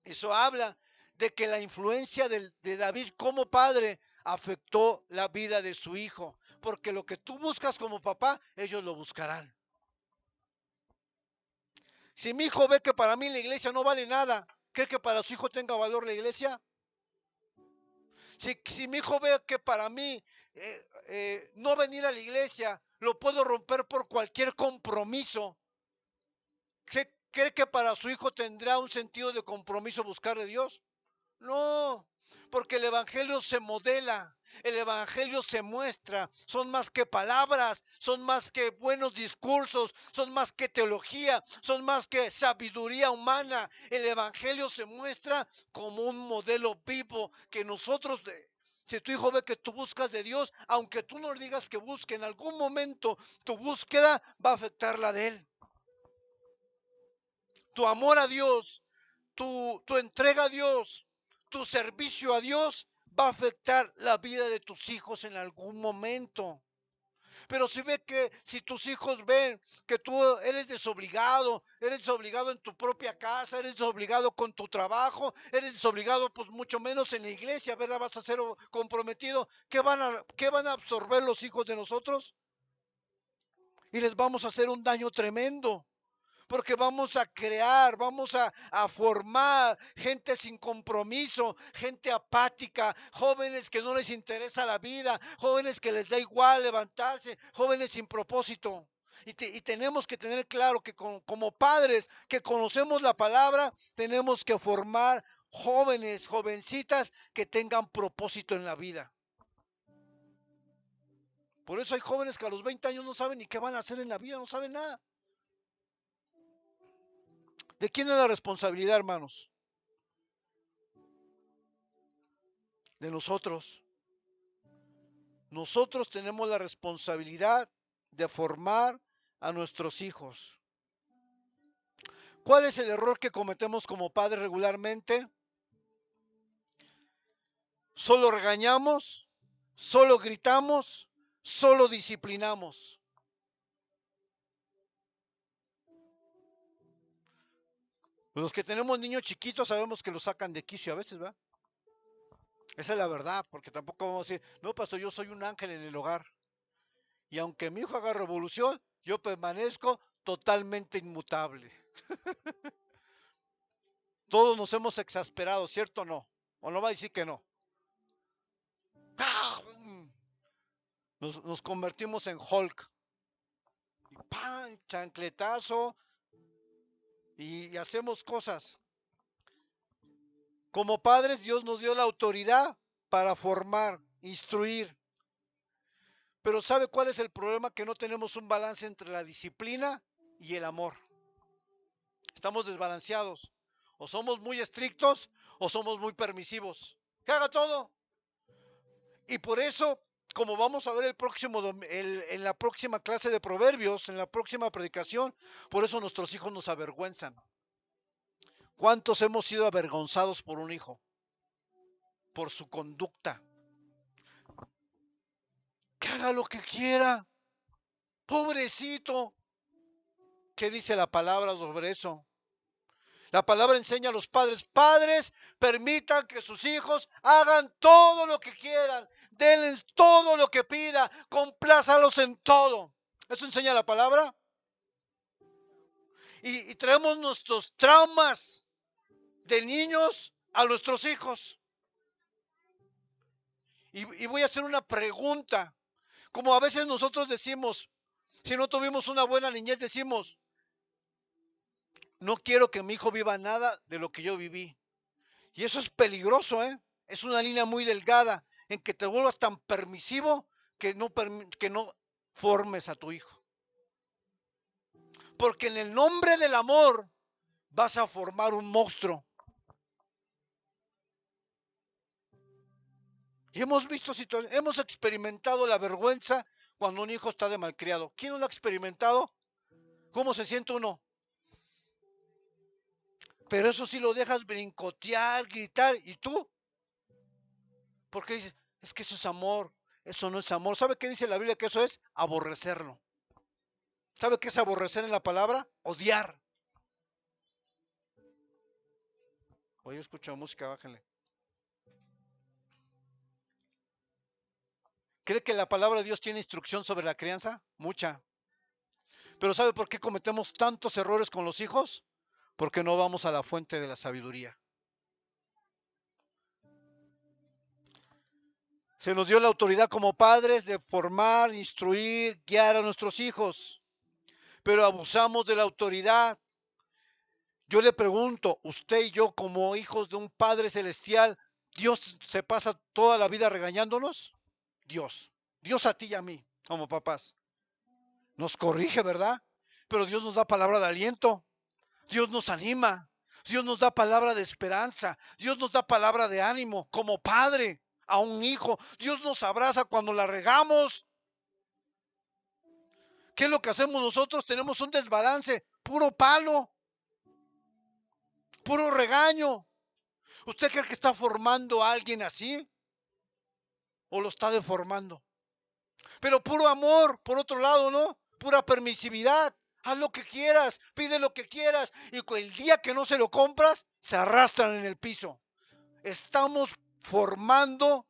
Eso habla de que la influencia de David como padre afectó la vida de su hijo, porque lo que tú buscas como papá, ellos lo buscarán. Si mi hijo ve que para mí la iglesia no vale nada, ¿cree que para su hijo tenga valor la iglesia? Si mi hijo ve que para mí no venir a la iglesia lo puedo romper por cualquier compromiso, ¿cree que para su hijo tendrá un sentido de compromiso buscar de Dios? No, porque el Evangelio se modela, el Evangelio se muestra, son más que palabras, son más que buenos discursos, son más que teología, son más que sabiduría humana. El Evangelio se muestra como un modelo vivo que nosotros, si tu hijo ve que tú buscas de Dios, aunque tú no le digas que busque, en algún momento tu búsqueda va a afectar la de él. Tu amor a Dios, tu entrega a Dios, tu servicio a Dios va a afectar la vida de tus hijos en algún momento. Pero si tus hijos ven que tú eres desobligado en tu propia casa, eres desobligado con tu trabajo, eres desobligado pues mucho menos en la iglesia, ¿verdad? Vas a ser comprometido. ¿Qué van a absorber los hijos de nosotros? Y les vamos a hacer un daño tremendo. Porque vamos a formar gente sin compromiso, gente apática, jóvenes que no les interesa la vida, jóvenes que les da igual levantarse, jóvenes sin propósito. Y tenemos que tener claro que como padres que conocemos la palabra, tenemos que formar jóvenes, jovencitas que tengan propósito en la vida. Por eso hay jóvenes que a los 20 años no saben ni qué van a hacer en la vida, no saben nada. ¿De quién es la responsabilidad, hermanos? De nosotros. Nosotros tenemos la responsabilidad de formar a nuestros hijos. ¿Cuál es el error que cometemos como padres regularmente? Solo regañamos, solo gritamos, solo disciplinamos. Los que tenemos niños chiquitos sabemos que los sacan de quicio a veces, ¿verdad? Esa es la verdad, porque tampoco vamos a decir, no, pastor, yo soy un ángel en el hogar. Y aunque mi hijo haga revolución, yo permanezco totalmente inmutable. Todos nos hemos exasperado, ¿cierto o no? ¿O no va a decir que no? nos convertimos en Hulk. Y ¡pam! Chancletazo y hacemos cosas. Como padres, Dios nos dio la autoridad para formar, instruir. Pero ¿sabe cuál es el problema? Que no tenemos un balance entre la disciplina y el amor. Estamos desbalanceados. O somos muy estrictos o somos muy permisivos. Que haga todo. Y por eso, como vamos a ver en la próxima clase de Proverbios, en la próxima predicación, por eso nuestros hijos nos avergüenzan. ¿Cuántos hemos sido avergonzados por un hijo? Por su conducta. Que haga lo que quiera. Pobrecito. ¿Qué dice la palabra sobre eso? La palabra enseña a los padres, padres, permitan que sus hijos hagan todo lo que quieran, denles todo lo que pida, complázalos en todo. ¿Eso enseña la palabra? Y traemos nuestros traumas de niños a nuestros hijos. Y voy a hacer una pregunta. Como a veces nosotros decimos, si no tuvimos una buena niñez, decimos, no quiero que mi hijo viva nada de lo que yo viví. Y eso es peligroso, ¿eh? Es una línea muy delgada en que te vuelvas tan permisivo que no formes a tu hijo. Porque en el nombre del amor vas a formar un monstruo. Y hemos visto situaciones, hemos experimentado la vergüenza cuando un hijo está de malcriado. ¿Quién no lo ha experimentado? ¿Cómo se siente uno? Pero eso sí lo dejas brincotear, gritar, ¿y tú? Porque dices, es que eso es amor, eso no es amor. ¿Sabe qué dice la Biblia? Que eso es aborrecerlo. ¿Sabe qué es aborrecer en la palabra? Odiar. Oye, escucho música, bájenle. ¿Cree que la palabra de Dios tiene instrucción sobre la crianza? Mucha. Pero ¿sabe por qué cometemos tantos errores con los hijos? Porque no vamos a la fuente de la sabiduría. Se nos dio la autoridad como padres de formar, instruir, guiar a nuestros hijos. Pero abusamos de la autoridad. Yo le pregunto, usted y yo como hijos de un Padre Celestial, ¿Dios se pasa toda la vida regañándonos? Dios a ti y a mí, como papás. Nos corrige, ¿verdad? Pero Dios nos da palabra de aliento. Dios nos anima. Dios nos da palabra de esperanza. Dios nos da palabra de ánimo como padre a un hijo. Dios nos abraza cuando la regamos. ¿Qué es lo que hacemos nosotros? Tenemos un desbalance, puro palo, puro regaño. ¿Usted cree que está formando a alguien así? ¿O lo está deformando? Pero puro amor, por otro lado, ¿no? Pura permisividad. Haz lo que quieras, pide lo que quieras. Y el día que no se lo compras, se arrastran en el piso. Estamos formando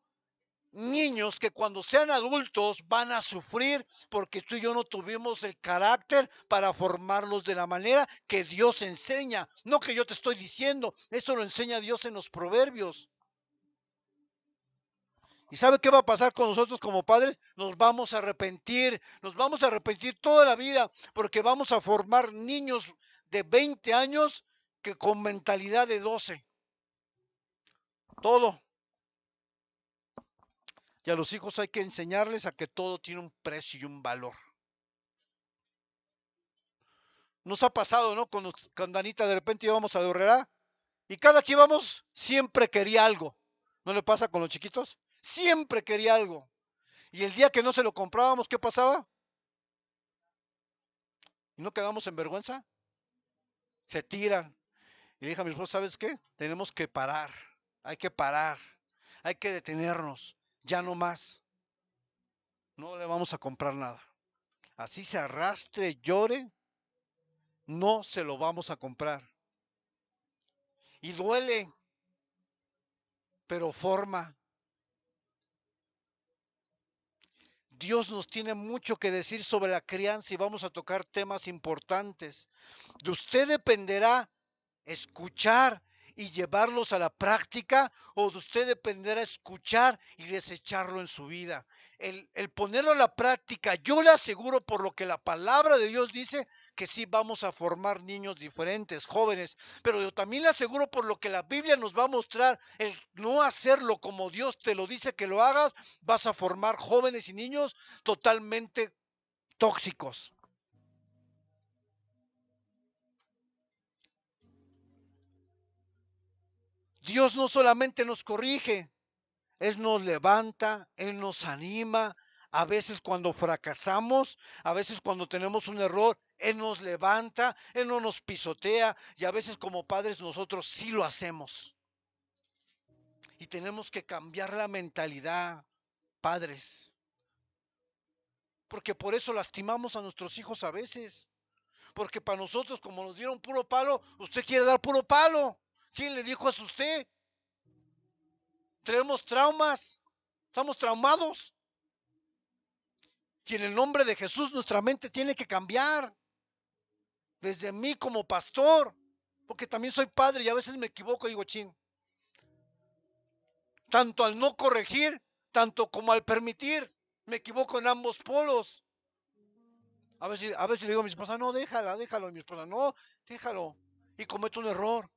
niños que cuando sean adultos van a sufrir porque tú y yo no tuvimos el carácter para formarlos de la manera que Dios enseña. No que yo te estoy diciendo, esto lo enseña Dios en los proverbios. ¿Y sabe qué va a pasar con nosotros como padres? Nos vamos a arrepentir toda la vida, porque vamos a formar niños de 20 años que con mentalidad de 12. Todo. Y a los hijos hay que enseñarles a que todo tiene un precio y un valor. Nos ha pasado, ¿no? Con Danita de repente íbamos a Dorrera y cada que íbamos siempre quería algo. ¿No le pasa con los chiquitos? Siempre quería algo. Y el día que no se lo comprábamos, ¿qué pasaba? ¿Y no quedamos en vergüenza? Se tiran. Y le dije a mi esposa, ¿sabes qué? Tenemos que parar. Hay que parar. Hay que detenernos. Ya no más. No le vamos a comprar nada. Así se arrastre, llore, no se lo vamos a comprar. Y duele, pero forma. Dios nos tiene mucho que decir sobre la crianza y vamos a tocar temas importantes. De usted dependerá escuchar y llevarlos a la práctica, o de usted dependerá escuchar y desecharlo en su vida. El ponerlo a la práctica, yo le aseguro por lo que la palabra de Dios dice, que sí vamos a formar niños diferentes, jóvenes, pero yo también le aseguro por lo que la Biblia nos va a mostrar, el no hacerlo como Dios te lo dice que lo hagas, vas a formar jóvenes y niños totalmente tóxicos. Dios no solamente nos corrige, Él nos levanta, Él nos anima. A veces cuando fracasamos, a veces cuando tenemos un error, Él nos levanta, Él no nos pisotea y a veces como padres nosotros sí lo hacemos. Y tenemos que cambiar la mentalidad, padres, porque por eso lastimamos a nuestros hijos a veces. Porque para nosotros, como nos dieron puro palo, usted quiere dar puro palo. ¿Quién le dijo eso a usted? Tenemos traumas, estamos traumados. Y en el nombre de Jesús nuestra mente tiene que cambiar. Desde mí como pastor, porque también soy padre y a veces me equivoco y digo, chin, tanto al no corregir, tanto como al permitir, me equivoco en ambos polos. A veces le digo a mi esposa, no, déjalo. Y mi esposa, no, déjalo. Y cometo un error.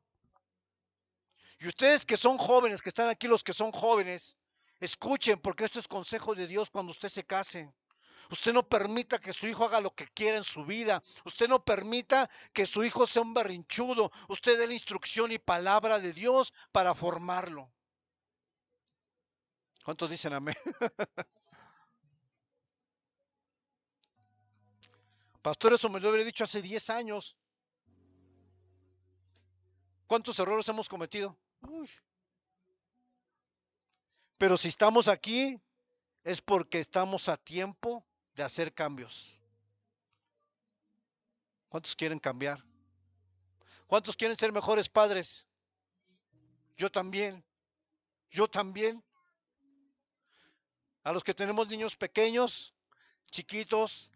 Y ustedes que son jóvenes, que están aquí los que son jóvenes, escuchen, porque esto es consejo de Dios cuando usted se case. Usted no permita que su hijo haga lo que quiera en su vida. Usted no permita que su hijo sea un berrinchudo. Usted dé la instrucción y palabra de Dios para formarlo. ¿Cuántos dicen amén? Pastor, eso me lo hubiera dicho hace 10 años. ¿Cuántos errores hemos cometido? Uy. Pero si estamos aquí es porque estamos a tiempo de hacer cambios. ¿Cuántos quieren cambiar? ¿Cuántos quieren ser mejores padres? Yo también, yo también. A los que tenemos niños pequeños, chiquitos,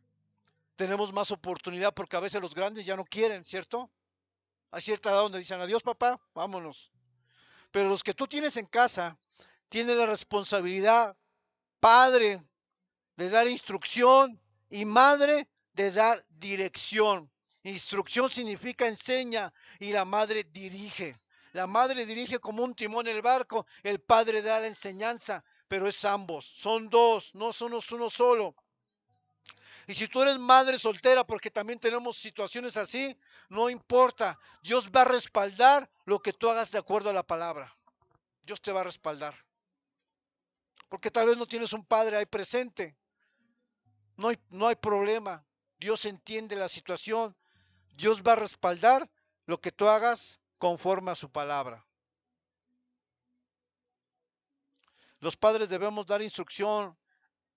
tenemos más oportunidad porque a veces los grandes ya no quieren, ¿cierto? Hay cierta edad donde dicen, adiós papá, vámonos. Pero los que tú tienes en casa, tienen la responsabilidad, padre, de dar instrucción y madre de dar dirección. Instrucción significa enseña y la madre dirige. La madre dirige como un timón el barco, el padre da la enseñanza, pero es ambos, son dos, no son uno solo. Y si tú eres madre soltera, porque también tenemos situaciones así, no importa, Dios va a respaldar lo que tú hagas de acuerdo a la palabra. Dios te va a respaldar. Porque tal vez no tienes un padre ahí presente, no hay problema. Dios entiende la situación. Dios va a respaldar lo que tú hagas conforme a su palabra. Los padres debemos dar instrucción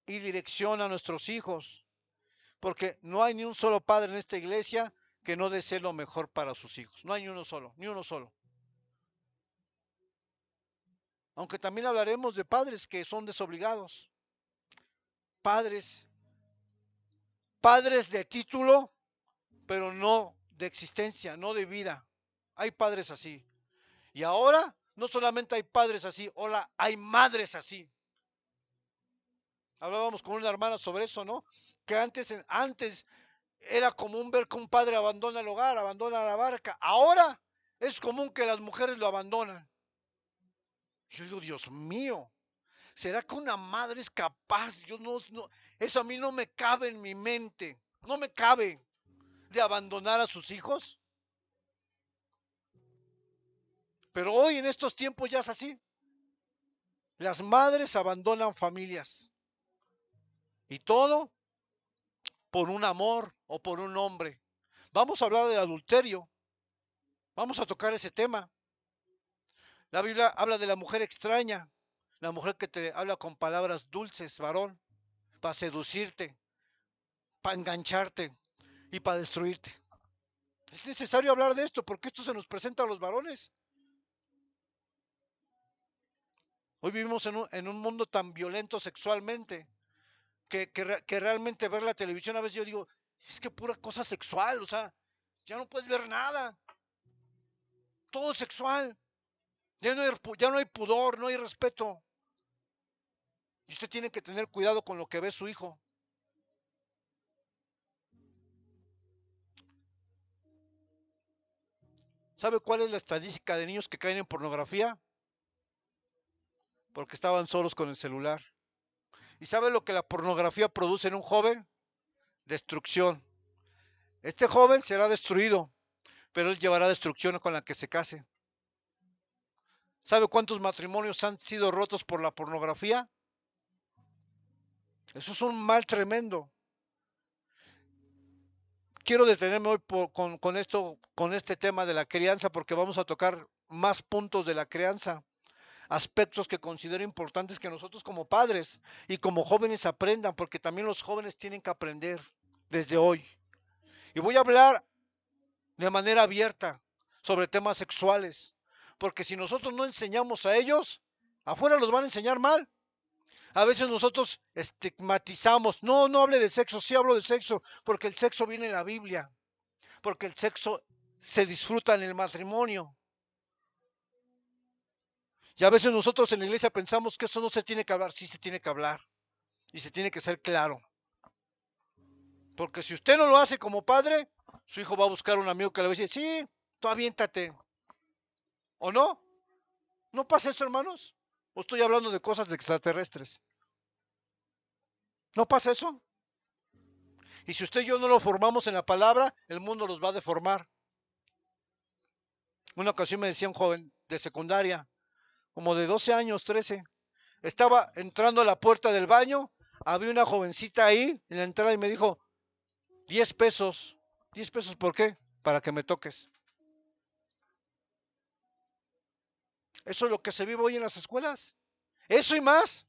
y dirección a nuestros hijos, porque no hay ni un solo padre en esta iglesia que no desee lo mejor para sus hijos. No hay ni uno solo, ni uno solo. Aunque también hablaremos de padres que son desobligados. Padres, padres de título, pero no de existencia, no de vida. Hay padres así. Y ahora no solamente hay padres así, ahora hay madres así. Hablábamos con una hermana sobre eso, ¿no? Que antes era común ver que un padre abandona el hogar, abandona la barca. Ahora es común que las mujeres lo abandonan. Yo digo, Dios mío, ¿será que una madre es capaz? Yo no, eso a mí no me cabe en mi mente, no me cabe de abandonar a sus hijos. Pero hoy en estos tiempos ya es así. Las madres abandonan familias y todo por un amor o por un hombre. Vamos a hablar del adulterio. Vamos a tocar ese tema. La Biblia habla de la mujer extraña, la mujer que te habla con palabras dulces, varón, para seducirte, para engancharte y para destruirte. Es necesario hablar de esto porque esto se nos presenta a los varones. Hoy vivimos en un mundo tan violento sexualmente que realmente ver la televisión a veces yo digo, es que pura cosa sexual, o sea, ya no puedes ver nada, todo sexual. Ya no hay pudor, no hay respeto. Y usted tiene que tener cuidado con lo que ve su hijo. ¿Sabe cuál es la estadística de niños que caen en pornografía? Porque estaban solos con el celular. ¿Y sabe lo que la pornografía produce en un joven? Destrucción. Este joven será destruido, pero él llevará destrucción con la que se case. ¿Sabe cuántos matrimonios han sido rotos por la pornografía? Eso es un mal tremendo. Quiero detenerme hoy con este tema de la crianza, porque vamos a tocar más puntos de la crianza, aspectos que considero importantes que nosotros como padres y como jóvenes aprendan, porque también los jóvenes tienen que aprender desde hoy. Y voy a hablar de manera abierta sobre temas sexuales, porque si nosotros no enseñamos a ellos, afuera los van a enseñar mal. A veces nosotros estigmatizamos, no, no hable de sexo, sí hablo de sexo, porque el sexo viene en la Biblia, porque el sexo se disfruta en el matrimonio. Y a veces nosotros en la iglesia pensamos que eso no se tiene que hablar, sí se tiene que hablar, y se tiene que ser claro. Porque si usted no lo hace como padre, su hijo va a buscar un amigo que le va a decir, sí, tú aviéntate. ¿O no? ¿No pasa eso, hermanos? ¿O estoy hablando de cosas de extraterrestres? ¿No pasa eso? Y si usted y yo no lo formamos en la palabra, el mundo los va a deformar. Una ocasión me decía un joven de secundaria, como de 12 años, 13, estaba entrando a la puerta del baño, había una jovencita ahí en la entrada y me dijo, 10 pesos. ¿10 pesos por qué? Para que me toques. Eso es lo que se vive hoy en las escuelas. Eso y más.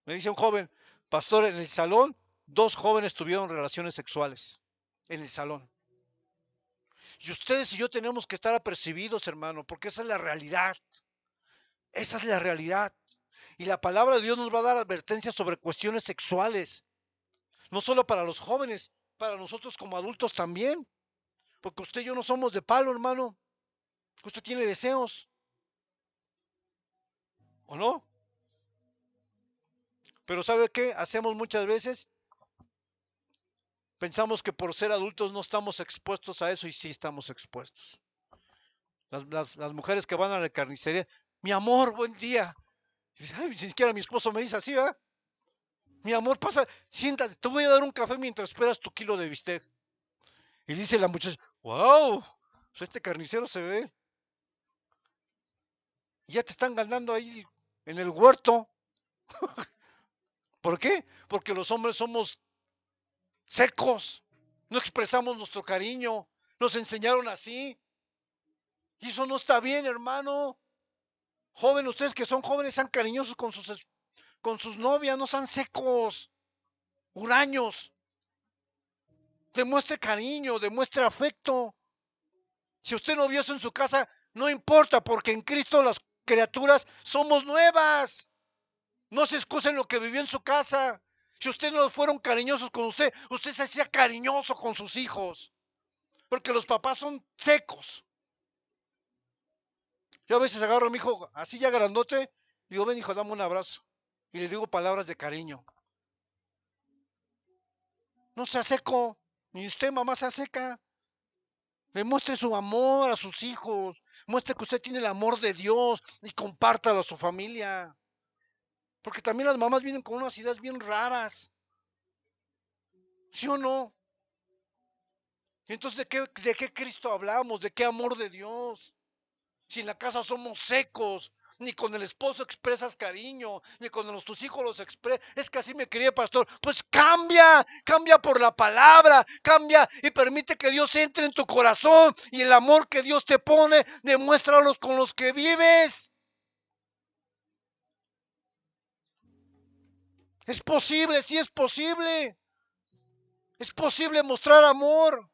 Me dice un joven, pastor, en el salón, 2 jóvenes tuvieron relaciones sexuales. En el salón. Y ustedes y yo tenemos que estar apercibidos, hermano, porque esa es la realidad. Esa es la realidad. Y la palabra de Dios nos va a dar advertencias sobre cuestiones sexuales. No solo para los jóvenes, para nosotros como adultos también. Porque usted y yo no somos de palo, hermano. Usted tiene deseos. ¿O no? Pero ¿sabe qué? Hacemos muchas veces. Pensamos que por ser adultos no estamos expuestos a eso y sí estamos expuestos. Las mujeres que van a la carnicería, mi amor, buen día. Ay, ni siquiera mi esposo me dice así, ¿verdad? Mi amor, pasa, siéntate, te voy a dar un café mientras esperas tu kilo de bistec. Y dice la muchacha, wow, pues este carnicero se ve. Ya te están ganando ahí en el huerto. ¿Por qué? Porque los hombres somos secos, no expresamos nuestro cariño, nos enseñaron así. Y eso no está bien, hermano. Joven, ustedes que son jóvenes, sean cariñosos con sus novias, no sean secos, huraños. Demuestre cariño, demuestre afecto. Si usted no vio eso en su casa, no importa, porque en Cristo las criaturas somos nuevas. No se excusen lo que vivió en su casa. Si ustedes no fueron cariñosos con usted, usted se hacía cariñoso con sus hijos. Porque los papás son secos. Yo a veces agarro a mi hijo así ya grandote, digo, ven hijo, dame un abrazo. Y le digo palabras de cariño. No sea seco, ni usted mamá sea seca. Demuestre su amor a sus hijos. Muestre que usted tiene el amor de Dios y compártalo a su familia. Porque también las mamás vienen con unas ideas bien raras. ¿Sí o no? Y entonces, ¿de qué Cristo hablamos? ¿De qué amor de Dios? Si en la casa somos secos, ni con el esposo expresas cariño, ni con tus hijos los expresas. Es que así me crié, pastor. Pues cambia, cambia por la palabra, cambia y permite que Dios entre en tu corazón y el amor que Dios te pone, demuéstralos con los que vives. Es posible, sí es posible. Es posible mostrar amor.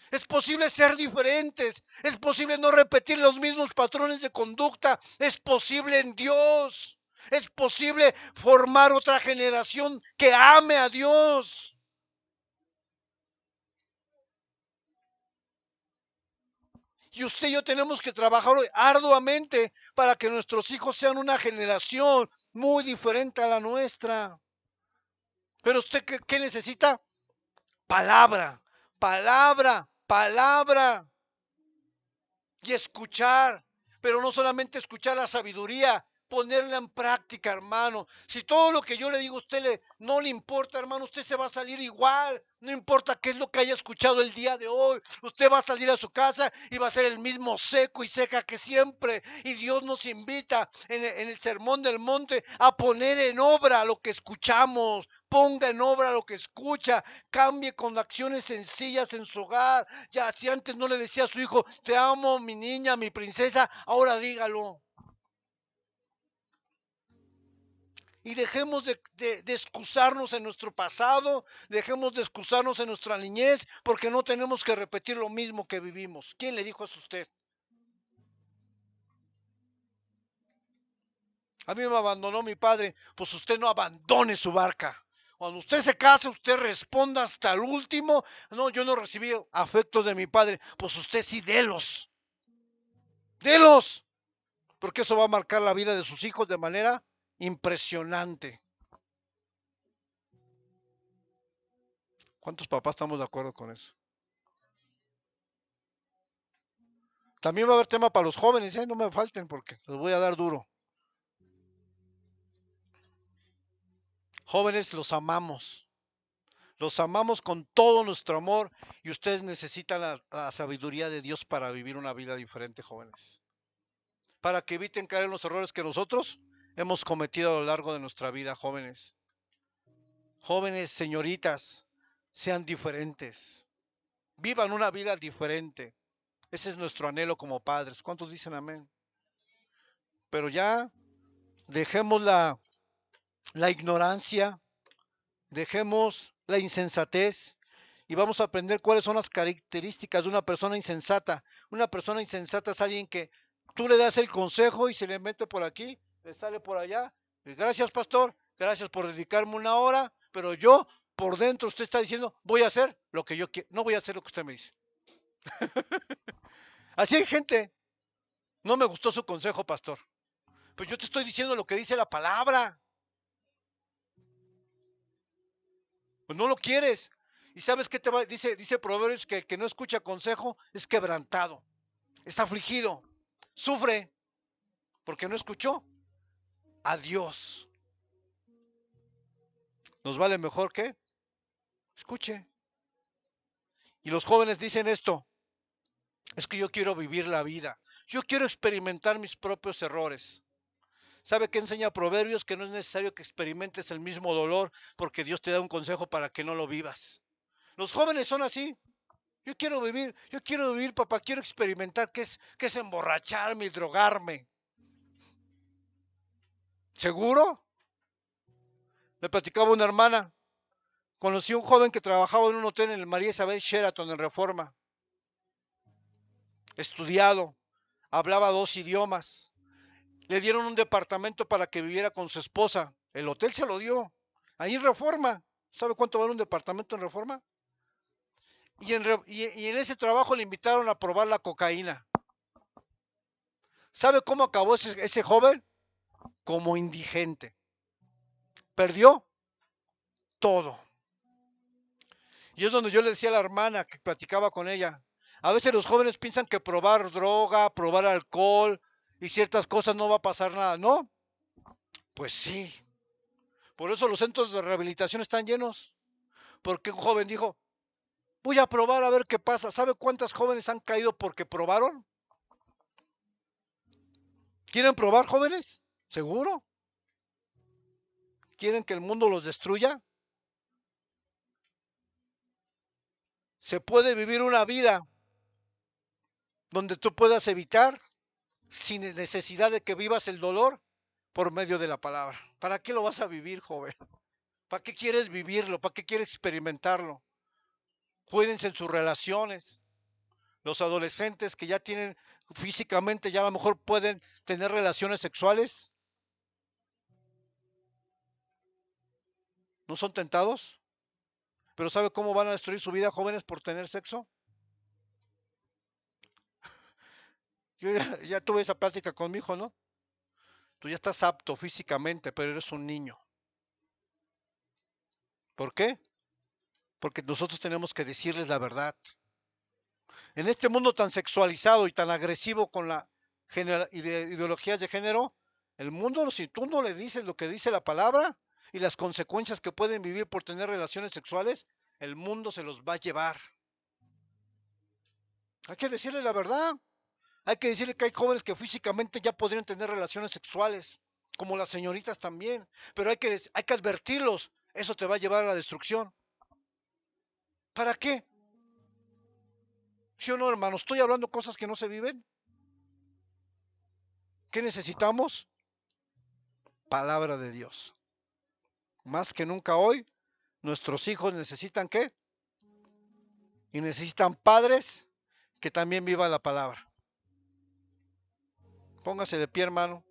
Es posible ser diferentes. Es posible no repetir los mismos patrones de conducta. Es posible en Dios. Es posible formar otra generación que ame a Dios. Y usted y yo tenemos que trabajar arduamente para que nuestros hijos sean una generación muy diferente a la nuestra. Pero usted, ¿qué necesita? Palabra, palabra, palabra. Y escuchar, pero no solamente escuchar la sabiduría, ponerla en práctica, hermano. Si todo lo que yo le digo a usted no le importa, hermano, usted se va a salir igual. No importa qué es lo que haya escuchado el día de hoy. Usted va a salir a su casa y va a ser el mismo seco y seca que siempre. Y Dios nos invita en el Sermón del Monte a poner en obra lo que escuchamos. Ponga en obra lo que escucha. Cambie con acciones sencillas en su hogar. Ya, si antes no le decía a su hijo, te amo, mi niña, mi princesa, ahora dígalo. Y dejemos de excusarnos en nuestro pasado, dejemos de excusarnos en nuestra niñez, porque no tenemos que repetir lo mismo que vivimos. ¿Quién le dijo eso a usted? A mí me abandonó mi padre, pues usted no abandone su barca. Cuando usted se case, usted responda hasta el último. No, yo no recibí afectos de mi padre, pues usted sí, délos. Délos. Porque eso va a marcar la vida de sus hijos de manera impresionante. ¿Cuántos papás estamos de acuerdo con eso? También va a haber tema para los jóvenes, no me falten porque los voy a dar duro. Jóvenes, los amamos. Los amamos con todo nuestro amor y ustedes necesitan la sabiduría de Dios para vivir una vida diferente, jóvenes. Para que eviten caer en los errores que nosotros hemos cometido a lo largo de nuestra vida, jóvenes. Jóvenes, señoritas, sean diferentes. Vivan una vida diferente. Ese es nuestro anhelo como padres. ¿Cuántos dicen amén? Pero ya dejemos la ignorancia, dejemos la insensatez y vamos a aprender cuáles son las características de una persona insensata. Una persona insensata es alguien que tú le das el consejo y se le mete por aquí, le sale por allá. Gracias, pastor, gracias por dedicarme una hora, pero yo por dentro usted está diciendo, voy a hacer lo que yo quiero, no voy a hacer lo que usted me dice. Así hay gente. No me gustó su consejo, pastor. Pues yo te estoy diciendo lo que dice la palabra. Pues no lo quieres. ¿Y sabes qué te va? Dice Proverbios que el que no escucha consejo es quebrantado, es afligido, sufre, porque no escuchó a Dios. Nos vale mejor que escuche. Y los jóvenes dicen esto, es que yo quiero vivir la vida, yo quiero experimentar mis propios errores. ¿Sabe qué enseña Proverbios? Que no es necesario que experimentes el mismo dolor porque Dios te da un consejo para que no lo vivas. Los jóvenes son así. Yo quiero vivir, papá, quiero experimentar qué es emborracharme y drogarme. ¿Seguro? Me platicaba una hermana. Conocí a un joven que trabajaba en un hotel en el María Isabel Sheraton en Reforma. Estudiado, hablaba 2 idiomas. Le dieron un departamento para que viviera con su esposa. El hotel se lo dio. Ahí en Reforma. ¿Sabe cuánto vale un departamento en Reforma? Y en ese trabajo le invitaron a probar la cocaína. ¿Sabe cómo acabó ese joven? Como indigente. Perdió todo. Y es donde yo le decía a la hermana que platicaba con ella. A veces los jóvenes piensan que probar droga, probar alcohol y ciertas cosas no va a pasar nada. No, pues sí. Por eso los centros de rehabilitación están llenos. Porque un joven dijo, voy a probar a ver qué pasa. ¿Sabe cuántas jóvenes han caído porque probaron? ¿Quieren probar, jóvenes? ¿Seguro? ¿Quieren que el mundo los destruya? Se puede vivir una vida donde tú puedas evitar sin necesidad de que vivas el dolor por medio de la palabra. ¿Para qué lo vas a vivir, joven? ¿Para qué quieres vivirlo? ¿Para qué quieres experimentarlo? Cuídense en sus relaciones. Los adolescentes que ya tienen físicamente, ya a lo mejor pueden tener relaciones sexuales, ¿no son tentados? ¿Pero sabe cómo van a destruir su vida, jóvenes, por tener sexo? Yo ya tuve esa plática con mi hijo, ¿no? Tú ya estás apto físicamente, pero eres un niño. ¿Por qué? Porque nosotros tenemos que decirles la verdad. En este mundo tan sexualizado y tan agresivo con la ideologías de género, el mundo, si tú no le dices lo que dice la palabra y las consecuencias que pueden vivir por tener relaciones sexuales, el mundo se los va a llevar. Hay que decirle la verdad. Hay que decirle que hay jóvenes que físicamente ya podrían tener relaciones sexuales, como las señoritas también, pero hay que advertirlos. Eso te va a llevar a la destrucción. ¿Para qué? ¿Sí o no, hermano? Estoy hablando cosas que no se viven. ¿Qué necesitamos? Palabra de Dios. Más que nunca hoy, nuestros hijos necesitan ¿qué? Y necesitan padres que también vivan la palabra. Póngase de pie, hermano.